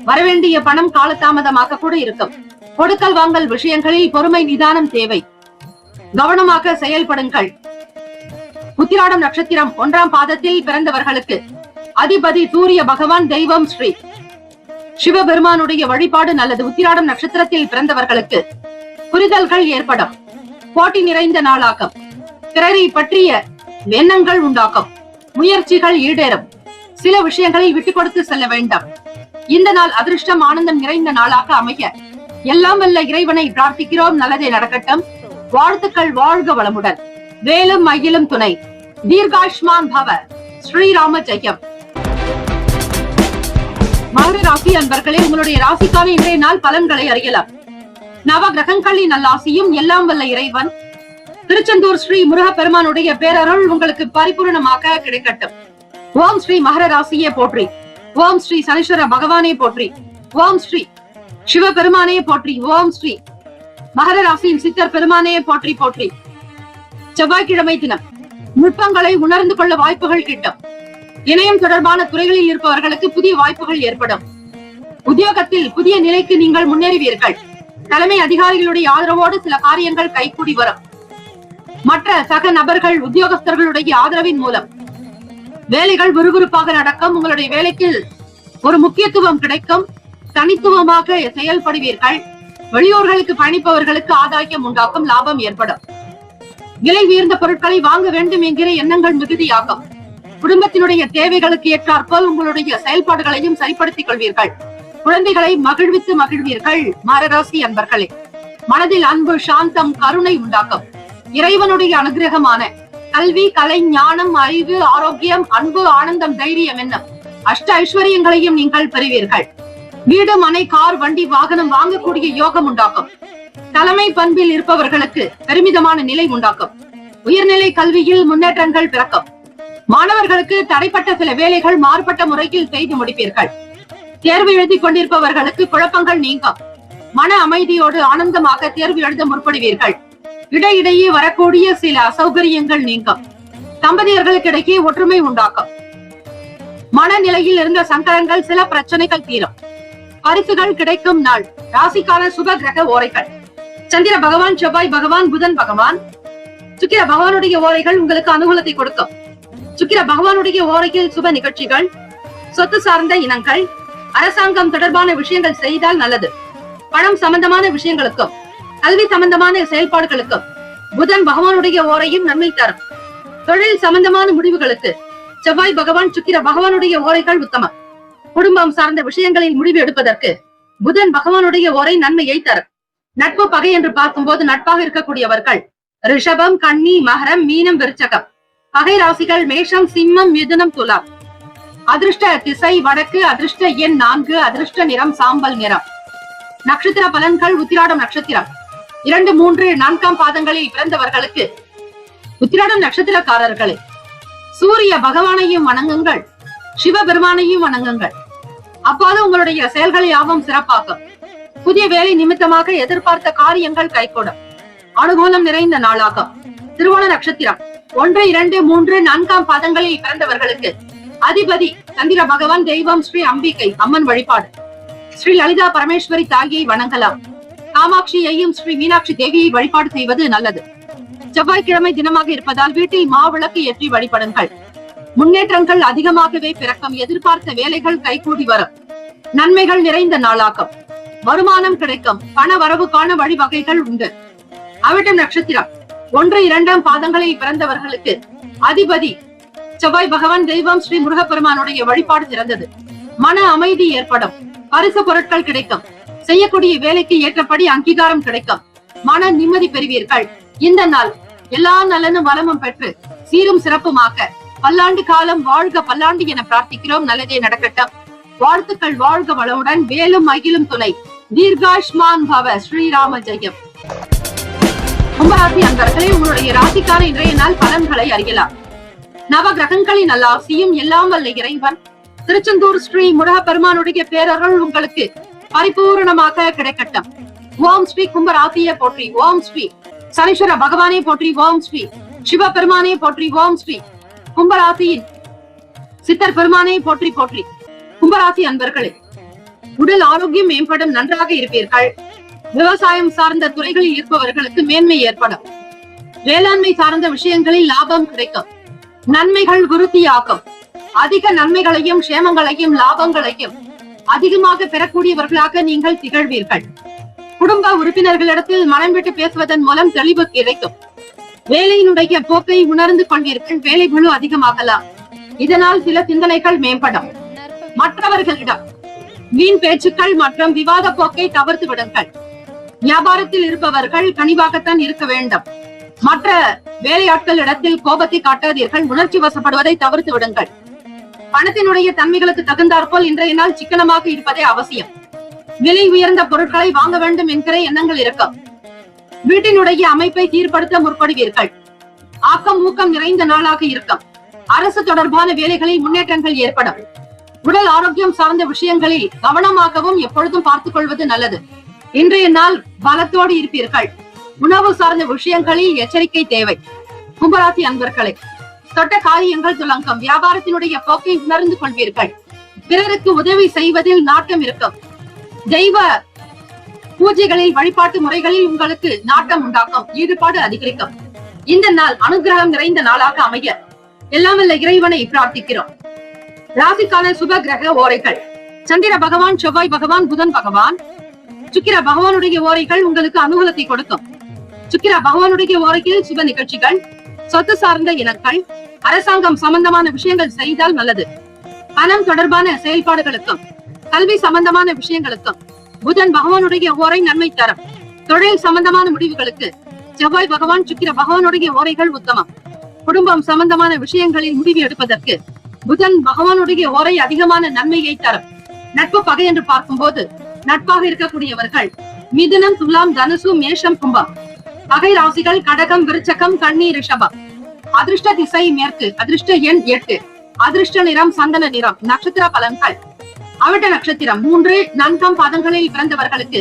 வரவேண்டிய பணம் காலதாமதமாக கூட இருக்கும். கொடுக்கல் வாங்கல் விஷயங்களில் பொறுமை நிதானம் தேவை. கவனமாக செயல்படுங்கள். உத்திராடம் நட்சத்திரம் 1ஆம் பாதத்தில் பிறந்தவர்களுக்கு அதிபதி சூரிய பகவான், தெய்வம் ஸ்ரீ சிவபெருமானுடைய வழிபாடு நல்லது. உத்திராடம் நட்சத்திரத்தில் பிறந்தவர்களுக்கு புரிதல்கள் ஏற்படும். போட்டி நிறைந்த நாளாகும். பிறரை பற்றிய எண்ணங்கள் உண்டாக்கும். முயற்சிகள் ஈடேறும். சில விஷயங்களில் விட்டுக் கொடுத்து செல்ல வேண்டாம். இந்த நாள் அதிர்ஷ்டம், ஆனந்தம் நிறைந்த நாளாக அமைய எல்லாம் வல்ல இறைவனை பிரார்த்திக்கிறோம். நல்லதே நடக்கட்டும். வாழ்த்துக்கள். வாழ்க வளமுடன். வேலும் மகிழும் துணை. தீர்காயுஷ்மான் பவ. ஸ்ரீராம ஜெயம். மகர ராசி அன்பர்களே, உங்களுடைய ராசிக்கான இன்றைய நாள் பலன்களை அறியலாம். நவ கிரகங்களின் நல்லாசியும் எல்லாம் வல்ல இறைவன் திருச்செந்தூர் ஸ்ரீ முருக பெருமானுடைய பேரருள் உங்களுக்கு பரிபூர்ணமாக கிடைக்கட்டும். ஓம் ஸ்ரீ மகர ராசியே போற்றி. ஓம் ஸ்ரீ சனீஸ்வர பகவானே போற்றி. ஓம் ஸ்ரீ சிவபெருமானே போற்றி. ஓம் ஸ்ரீ மகர ராசியின் சித்தர் பெருமானே போற்றி போற்றி. செவ்வாய்க்கிழமை தினம் நுட்பங்களை உணர்ந்து கொள்ள வாய்ப்புகள் கிட்டும். இணையம் தொடர்பான துறைகளில் இருப்பவர்களுக்கு புதிய வாய்ப்புகள் ஏற்படும். உத்தியோகத்தில் புதிய நிலைக்கு நீங்கள் முன்னேறுவீர்கள். தலைமை அதிகாரிகளுடைய ஆதரவோடு சில காரியங்கள் கைகூடி வரும். மற்ற சக நபர்கள் உத்தியோகஸ்தர்களுடைய ஆதரவின் மூலம் வேலைகள் விறுவிறுப்பாக நடக்கும். உங்களுடைய வேலைக்கு ஒரு முக்கியத்துவம் கிடைக்கும். தனித்துவமாக செயல்படுவீர்கள். வெளியூர்களுக்கு பயணிப்பவர்களுக்கு ஆதாயம் உண்டாக்கும். லாபம் ஏற்படும். விலை உயர்ந்த பொருட்களை வாங்க வேண்டும் என்கிற எண்ணங்கள் மிகுதியாகும். குடும்பத்தினுடைய தேவைகளுக்கு ஏற்றாற்போல் உங்களுடைய செயல்பாடுகளையும் சரிப்படுத்திக் கொள்வீர்கள். குழந்தைகளை மகிழ்வித்து மகிழ்வீர்கள். மகராசி அன்பர்களே, மனதில் அன்பு, சாந்தம், கருணை உண்டாகும். இறைவனுடைய அனுகிரகமான கல்வி, கலை, ஞானம், அறிவு, ஆரோக்கியம், அன்பு, ஆனந்தம், தைரியம் என்னும் அஷ்ட ஐஸ்வர்யங்களையும் நீங்கள் பெறுவீர்கள். வீடு, மனை, கார், வண்டி, வாகனம் வாங்கக்கூடிய யோகம் உண்டாக்கும். தலைமை பண்பில் இருப்பவர்களுக்கு பெருமிதமான நிலை உண்டாக்கும். உயர்நிலை கல்வியில் முன்னேற்றங்கள் பிறக்கும். மாணவர்களுக்கு தடைப்பட்ட சில வேலைகள் மாறுபட்ட முறையில் செய்து முடிப்பீர்கள். தேர்வு எழுதி கொண்டிருப்பவர்களுக்கு குழப்பங்கள் நீங்கும். மன அமைதியோடு ஆனந்தமாக தேர்வு எழுத முற்படுவீர்கள். இடையிடையே வரக்கூடிய சில அசௌகரியங்கள் நீங்கும். தம்பதியர்களுக்கு இடையே ஒற்றுமை உண்டாக்கும். மனநிலையில் இருந்த சங்கடங்கள், சில பிரச்சனைகள் தீரும். பரிசுகள் கிடைக்கும் நாள். ராசிக்கான சுப கிரக ஓரைகள். சந்திர பகவான், செவ்வாய் பகவான், புதன் பகவான், சுக்கிர பகவானுடைய ஓரைகள் உங்களுக்கு அனுகூலத்தை கொடுக்கும். சுக்கிர பகவானுடைய ஓரையில் சுப நிகழ்ச்சிகள், சொத்து சார்ந்த இனங்கள், அரசாங்கம் தொடர்பான விஷயங்கள் செய்தால் நல்லது. பணம் சம்பந்தமான விஷயங்களுக்கும் கல்வி சம்பந்தமான செயல்பாடுகளுக்கும் புதன் பகவானுடைய ஓரையும் நன்மை தரும். தொழில் சம்பந்தமான முடிவுகளுக்கு செவ்வாய் பகவான், சுக்கிர பகவானுடைய ஓரைகள் உத்தமம். குடும்பம் சார்ந்த விஷயங்களில் முடிவு எடுப்பதற்கு புதன் பகவானுடைய ஓரை நன்மையை தரும். நட்பு, பகை என்று பார்க்கும்போது நட்பாக இருக்கக்கூடியவர்கள் ரிஷபம், கன்னி, மகரம், மீனம், விருச்சகம். பகை ராசிகள் மேஷம், சிம்மம், மிதுனம், துலாம். அதிர்ஷ்ட திசை வடக்கு. அதிர்ஷ்ட எண் 4. அதிர்ஷ்ட நிறம் சாம்பல் நிறம். நட்சத்திர பலன்கள். உத்திராடம் நட்சத்திரம் 2, 3, 4 பாதங்களில் பிறந்தவர்களுக்கு, உத்திராடம் நட்சத்திரக்காரர்களே, சூரிய பகவானையும் வணங்குங்கள், சிவபெருமானையும் வணங்குங்கள். அப்போது உங்களுடைய செயல்கள் யாவும் சிறப்பாகும். புதிய வேலை நிமித்தமாக எதிர்பார்த்த காரியங்கள் கைகூடும். அனுகூலம் நிறைந்த நாளாகும். திருவோண நட்சத்திரம் 1, 2, 3, 4 பாதங்களில் பிறந்தவர்களுக்கு அதிபதி சந்திர பகவான். தெய்வம் ஸ்ரீ அம்பிகை அம்மன் வழிபாடு. ஸ்ரீ லலிதா பரமேஸ்வரி தாயை வணங்கலாம். காமாட்சியையும் ஸ்ரீ மீனாட்சி தேவியை வழிபாடு செய்வது நல்லது. செவ்வாய்க்கிழமை தினமாக இருப்பதால் வீட்டில் மாவிளக்கு ஏற்றி வழிபடுங்கள். முன்னேற்றங்கள் அதிகமாகவே பிறக்கும். எதிர்பார்த்த வேலைகள் கைகூடி வரும். நன்மைகள் நிறைந்த நாளாகும். வருமானம் கிடைக்கும். பண வரவுக்கான வழிவகைகள் உண்டு. அவிட்டம் நட்சத்திரம் 1, 2 பாதங்களில் பிறந்தவர்களுக்கு அதிபதி செவ்வாய் பகவான். தெய்வம் ஸ்ரீ முருகப்பெருமானுடைய வழிபாடு சிறந்தது. மன அமைதி ஏற்படும். பரிசு பொருட்கள் கிடைக்கும். செய்யக்கூடிய வேலைக்கு ஏற்றபடி அங்கீகாரம் கிடைக்கும். மன நிம்மதி பெறுவீர்கள். இந்த நாள் எல்லா நலனும் வளமும் பெற்று சீரும் சிறப்புமாக பல்லாண்டு காலம் வாழ்க பல்லாண்டு என பிரார்த்திக்கிறோம். நல்லதே நடக்கட்டும். வாழ்த்துக்கள். வாழ்க வளமுடன். வேலும் மகிழும் துணை. தீர்காஷ்மான் பவ. ஸ்ரீராம ஜெயம். கும்பராசி அன்பர்களே, உங்களுடைய ராசிக்கான இன்றைய நாள் பலன்களை அறியலாம். நவ கிரகங்களின் நல்லாசியும் எல்லாம் வல்ல இறைவன் திருச்செந்தூர் ஸ்ரீ முருகப்பெருமானுடைய பேரருள் உங்களுக்கு பரிபூர்ணமாக கிடைக்கட்டும். ஓம் ஸ்ரீ கும்பராசியை போற்றி. ஓம் ஸ்ரீ சனீஸ்வர பகவானே போற்றி. ஓம் ஸ்ரீ சிவபெருமானே போற்றி. ஓம் ஸ்ரீ கும்பராசியின் சித்தர் பெருமானே போற்றி போற்றி. கும்பராசி அன்பர்களே, உடல் ஆரோக்கியம் மேம்படும். நன்றாக இருப்பீர்கள். விவசாயம் சார்ந்த துறைகளில் இருப்பவர்களுக்கு மேன்மை ஏற்படும். வேளாண்மை சார்ந்த விஷயங்களில் லாபம் கிடைக்கும். நன்மைகள் விருத்தியாகும். அதிக நன்மைகளையும் சேமங்களையும் லாபங்களையும் அதிகமாக பெறக்கூடியவர்களாக நீங்கள் திகழ்வீர்கள். குடும்ப உறுப்பினர்களிடத்தில் மனம் விட்டு பேசுவதன் மூலம் தெளிவு கிடைக்கும். வேலையினுடைய போக்கை உணர்ந்து கொண்டீர்கள். வேலை பளு அதிகமாகலாம். இதனால் சில சிந்தனைகள் மேம்படும். மற்றவர்களிடம் வீண் பேச்சுக்கள் மற்றும் விவாத போக்கை தவிர்த்து விடுங்கள். வியாபாரத்தில் இருப்பவர்கள் கனிவாகத்தான் இருக்க வேண்டும். மற்ற வேலையாட்களிடத்தில் கோபத்தை காட்டாதீர்கள். உணர்ச்சி வசப்படுவதை தவிர்த்து விடுங்கள். பணத்தினுடைய தன்மைகளுக்கு தகுந்தாற்போல் இன்றைய நாள் சிக்கனமாக இருப்பதே அவசியம். விலை உயர்ந்த பொருட்களை வாங்க வேண்டும் என்கிற எண்ணங்கள் இருக்கும். வீட்டினுடைய அமைப்பை சீர்படுத்த முற்படுவீர்கள். ஆக்கம் ஊக்கம் நிறைந்த நாளாக இருக்கும். அரசு தொடர்பான வேலைகளில் முன்னேற்றங்கள் ஏற்படும். உடல் ஆரோக்கியம் சார்ந்த விஷயங்களில் கவனமாகவும் எப்பொழுதும் பார்த்துக் கொள்வது நல்லது. இன்றைய நாள் பலத்தோடு இருப்பீர்கள். உணவு சார்ந்த விஷயங்களில் எச்சரிக்கை தேவை. கும்பராசி அன்பர்களே, தொட்ட காரியங்கள் துலங்கம். வியாபாரத்தினுடைய போக்கை உணர்ந்து கொள்வீர்கள். பிறருக்கு உதவி செய்வதில் நாட்டம் இருக்கும். தெய்வ பூஜைகளில் வழிபாட்டு முறைகளில் உங்களுக்கு நாட்டம் உண்டாக்கும், ஈடுபாடு அதிகரிக்கும். இந்த நாள் அனுகிரகம் நிறைந்த நாளாக அமைய எல்லாம் வல்ல இறைவனை பிரார்த்திக்கிறோம். ராசிக்கான சுப கிரக ஓரைகள்: சந்திர பகவான், செவ்வாய் பகவான், புதன் பகவான். சுக்கிர பகவானுடைய ஓரைகள் உங்களுக்கு அனுகூலத்தை கொடுக்கும். சுக்கிர பகவானுடைய ஓரையில் சுப நிகழ்ச்சிகள், சொத்து சார்ந்த இனங்கள், அரசாங்கம் சம்பந்தமான விஷயங்கள் செய்தால் நல்லது. பணம் தொடர்பான செயல்பாடுகளுக்கும் கல்வி சம்பந்தமான விஷயங்களுக்கும் புதன் பகவானுடைய ஓரை நன்மை தரும். தொழில் சம்பந்தமான முடிவுகளுக்கு செவ்வாய் பகவான், சுக்கிர பகவானுடைய ஓரைகள் உத்தமம். குடும்பம் சம்பந்தமான விஷயங்களில் முடிவு எடுப்பதற்கு புதன் பகவானுடைய ஓரை அதிகமான நன்மையை தரும். நட்பு பகை என்று பார்க்கும்போது நட்பாக இருக்கக்கூடியவர்கள் மிதுனம், துலாம், தனுசு, மேஷம், கும்பம். பகை ராசிகள் கடகம், விருச்சகம், கன்னி, ரிஷபம். அதிர்ஷ்ட திசை மேற்கு. அதிர்ஷ்ட எண் 8. அதிர்ஷ்ட நிறம் சந்தன நிறம். நட்சத்திர பலன்கள்: அவிட்ட நட்சத்திரம் 3, 4 பாதங்களில் பிறந்தவர்களுக்கு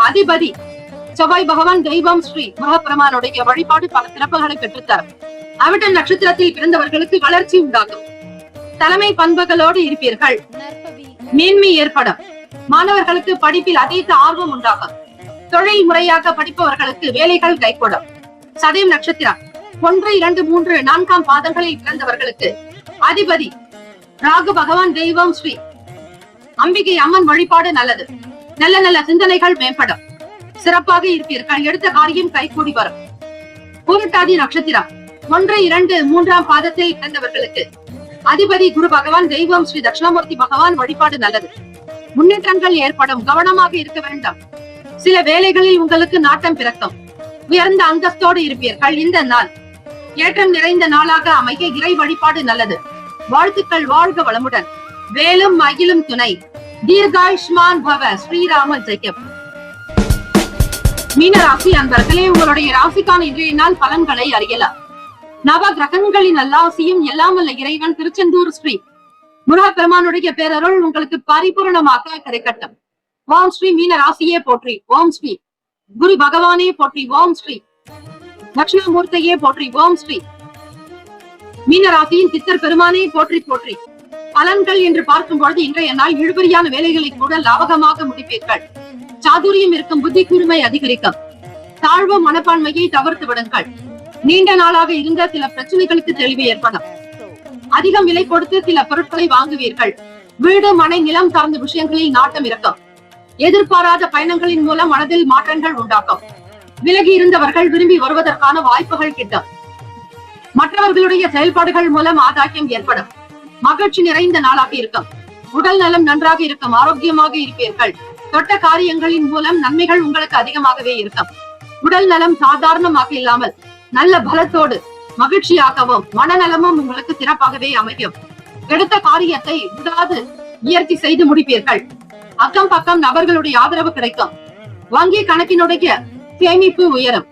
அதிபதி செவ்வாய் பகவான். தெய்வம் ஸ்ரீ முருகப்பெருமானுடைய வழிபாடு பல சிறப்புகளை பெற்றுத்தரும். அவிட்ட நட்சத்திரத்தில் பிறந்தவர்களுக்கு வளர்ச்சி உண்டாகும். தலைமை பண்புகளோடு இருப்பீர்கள். மேன்மை ஏற்படும். மாணவர்களுக்கு படிப்பில் அதீத ஆர்வம் உண்டாகும். தொழில் முறையாக படிப்பவர்களுக்கு வேலைகள் கைகூடும். சதயம் நட்சத்திரம் 1, 2, 3, 4 பாதங்களில் பிறந்தவர்களுக்கு அதிபதி ராகு பகவான். தெய்வம் ஸ்ரீ அம்பிகை அம்மன் வழிபாடு நல்லது. நல்ல நல்ல சிந்தனைகள் மேம்படும். சிறப்பாக இருப்பீர்கள். எடுத்த காரியம் கைகூடி வரும். பூரட்டாதி நட்சத்திரம் 1, 2, 3 பாதத்தில் பிறந்தவர்களுக்கு அதிபதி குரு பகவான். தெய்வம் ஸ்ரீ தட்சிணாமூர்த்தி பகவான் வழிபாடு நல்லது. முன்னேற்றங்கள் ஏற்படும். கவனமாக இருக்க வேண்டும். சில வேலைகளில் உங்களுக்கு நாட்டம் பிறக்கும். உயர்ந்த அந்தஸ்தோடு இருப்பீர்கள். இந்த நாள் ஏற்றம் நிறைந்த நாளாக அமைய இறை வழிபாடு நல்லது. வாழ்த்துக்கள். வாழ்க வளமுடன். வேலும் மகிழும் துணை. தீர்காயுஷ்மான் பவ. ஸ்ரீராம ஜெயம். மீன ராசி அன்பர்களே, உங்களுடைய ராசிக்கான இன்றைய நாள் பலன்களை அறியலாம். நவ கிரகங்களின் நல்லாசியும் எல்லாம் வல்ல இறைவன் திருச்செந்தூர் ஸ்ரீ முருகப்பெருமானுடைய பேரருள் உங்களுக்கு பரிபூர்ணமாக கிடைக்கட்டும். ஓம் ஸ்ரீ மீன ராசியே போற்றி. ஓம் ஸ்ரீ குரு பகவானே போற்றி. ஓம் ஸ்ரீ தட்சிணாமூர்த்தியே போற்றி. ஓம் ஸ்ரீ மீன ராசியின் சித்தர் பெருமானே போற்றி போற்றி. பலன்கள் என்று பார்க்கும் பொழுது இன்றைய நாள் இழுபறியான வேலைகளை கூட லாபகமாக முடிப்பீர்கள். சாதுரியம் இருக்கும். புத்தி கூர்மை அதிகரிக்கும். தாழ்வு மனப்பான்மையை தவிர்த்து விடுங்கள். நீண்ட நாளாக இருந்த சில பிரச்சனைகளுக்கு தெளிவு ஏற்படும். அதிகம் விலை கொடுத்து சில பொருட்களை வாங்குவீர்கள். வீடு, மனை, நிலம் சார்ந்த விஷயங்களில் நாட்டம் இருக்கும். எதிர்பாராத பயணங்களின் மூலம் மனதில் மாற்றங்கள் உண்டாக்கும். விலகி இருந்தவர்கள் விரும்பி வருவதற்கான வாய்ப்புகள் கிட்டும். மற்றவர்களுடைய செயல்பாடுகள் மூலம் ஆதாயம் ஏற்படும். மகிழ்ச்சி நிறைந்த நாளாக இருக்கும். உடல் நலம் நன்றாக இருக்கும். ஆரோக்கியமாக இருப்பீர்கள். தொட்ட காரியங்களின் மூலம் நன்மைகள் உங்களுக்கு அதிகமாகவே இருக்கும். உடல் நலம் சாதாரணமாக இல்லாமல் நல்ல பலத்தோடு மகிழ்ச்சியாகவும் மனநலமும் உங்களுக்கு சிறப்பாகவே அமையும். எடுத்த காரியத்தை விடாது முயற்சி செய்து முடிப்பீர்கள். அக்கம் பக்கம் நபர்களுடைய ஆதரவு கிடைக்கும். வங்கி கணக்கினுடைய சேமிப்பு உயரும்.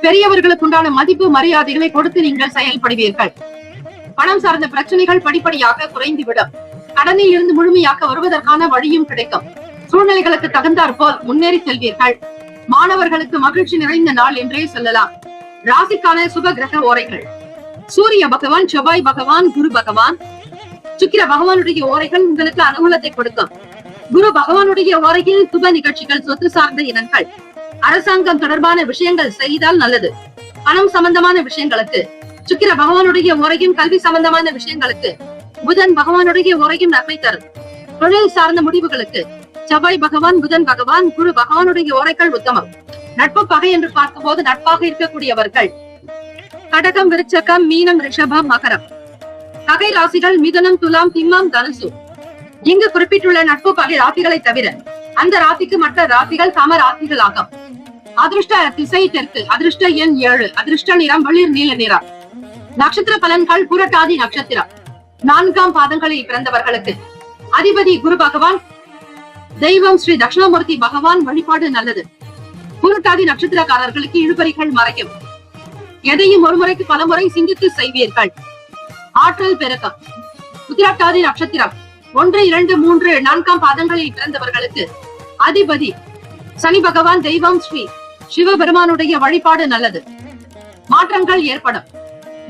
பெரியவர்களுக்கு உண்டான மதிப்பு மரியாதைகளை கொடுத்து நீங்கள் செயல்படுவீர்கள். பணம் சார்ந்த பிரச்சனைகள் படிப்படியாக குறைந்துவிடும். கடனில் இருந்து முழுமையாக வருவதற்கான வழியும் கிடைக்கும். சூழ்நிலைகளுக்கு தகுந்தாற் போல் முன்னேறி செல்வீர்கள். மாணவர்களுக்கு மகிழ்ச்சி நிறைந்த நாள் என்றே சொல்லலாம். ராசிக்கான சுப கிரக ஓரைகள்: சூரிய பகவான், செவ்வாய் பகவான், குரு பகவான். சுக்கிர பகவானுடைய ஓரைகள் உங்களுக்கு அனுகூலத்தை கொடுக்கும். குரு பகவானுடைய ஓரையில் சுப நிகழ்ச்சிகள், சொத்து சார்ந்த இனங்கள், அரசாங்கம் தொடர்பான விஷயங்கள் செய்தால் நல்லது. பணம் சம்பந்தமான விஷயங்களுக்கு சுக்கிர பகவானுடைய ஓரையும், கல்வி சம்பந்தமான விஷயங்களுக்கு புதன் பகவானுடைய ஓரையும் நன்மை தரும். தொழில் சார்ந்த முடிவுகளுக்கு செவ்வாய் பகவான், புதன் பகவான், குரு பகவானுடைய ஓரைகள் உத்தமம். நட்பு பகை என்று பார்க்கும்போது நட்பாக இருக்கக்கூடியவர்கள் கடகம், விருச்சகம், மீனம், ரிஷபம், மகரம். பகை ராசிகள் மிதுனம், துலாம், சிம்மம், தனுசு. இங்கு குறிப்பிட்டுள்ள நட்பு பகை ராசிகளை தவிர அந்த ராசிக்கு மற்ற ராசிகள் சம ராசிகள் ஆகும். அதிர்ஷ்ட திசை தெற்கு. அதிர்ஷ்ட எண் 7. அதிர்ஷ்ட நிறம் வெளிர் நீல நிறம். நட்சத்திர பலன்கள்: புரட்டாதி நட்சத்திரம் 4 பாதங்களில் பிறந்தவர்களுக்கு அதிபதி குரு பகவான். தெய்வம் ஸ்ரீ தட்சிணாமூர்த்தி பகவான் வழிபாடு நல்லது. புரட்டாதி நட்சத்திரக்காரர்களுக்கு இழுபறிகள் மறையும். எதையும் ஒரு முறைக்கு பல முறை சிந்தித்து செய்வீர்கள். ஆற்றல் பெருக்கம். உத்திரட்டாதி நட்சத்திரம் 1, 2, 3, 4 பாதங்களில் பிறந்தவர்களுக்கு அதிபதி சனி பகவான். தெய்வம் ஸ்ரீ சிவபெருமானுடைய வழிபாடு நல்லது. மாற்றங்கள் ஏற்படும்.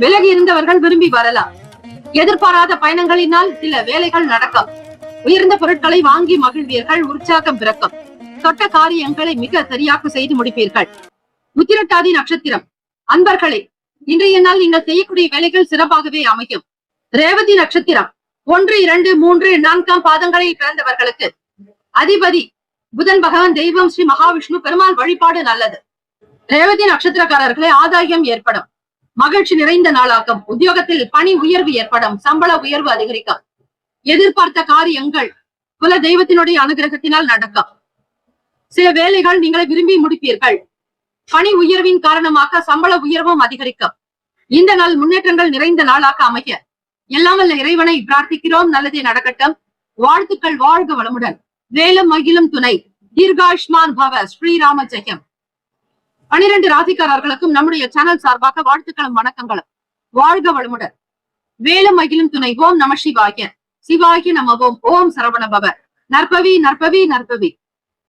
விலகி இருந்தவர்கள் விரும்பி வரலாம். எதிர்பாராத பயணங்களினால் சில வேலைகள் நடக்கும். உயர்ந்த பொருட்களை வாங்கி மகிழ்வீர்கள். உற்சாகம் பிறக்கும். தொட்ட காரியங்களை மிக சரியாக செய்து முடிப்பீர்கள். உத்திரட்டாதி நட்சத்திரம் அன்பர்களே, இன்றைய நாள் நீங்கள் செய்யக்கூடிய வேலைகள் சிறப்பாகவே அமையும். ரேவதி நட்சத்திரம் 1, 2, 3, 4 பாதங்களில் பிறந்தவர்களுக்கு அதிபதி புதன் பகவான், தெய்வம் ஸ்ரீ மகாவிஷ்ணு பெருமாள் வழிபாடு நல்லது. ரேவதி நட்சத்திரக்காரர்களே, ஆதாயம் ஏற்படும். மகிழ்ச்சி நிறைந்த நாளாகும். உத்தியோகத்தில் பணி உயர்வு ஏற்படும். சம்பள உயர்வு அதிகரிக்கும். எதிர்பார்த்த காரியங்கள் குல தெய்வத்தினுடைய அனுகிரகத்தினால் நடக்கும். சில வேலைகள் நீங்களை விரும்பி முடிப்பீர்கள். பணி உயர்வின் காரணமாக சம்பள உயர்வும் அதிகரிக்கும். இந்த நாள் முன்னேற்றங்கள் நிறைந்த நாளாக அமைய எல்லாம் வல்ல இறைவனை பிரார்த்திக்கிறோம். நல்லதே நடக்கட்டும். வாழ்த்துக்கள். வாழ்க வளமுடன். வேலும் மகிழும் துணை. தீர்காயுஷ்மான் பவ. ஸ்ரீராம ஜெயம். 12 ராசிக்காரர்களுக்கும் நம்முடைய சேனல் சார்பாக வாழ்த்துக்களும் வணக்கங்களும். வாழ்க வளமுடன். வேலும் மகிழும் துணை. ஓம் நம சிவாய. சிவாய நம ஓம். ஓம் சரவண பவ. நற்பவி நற்பவி நற்பவி.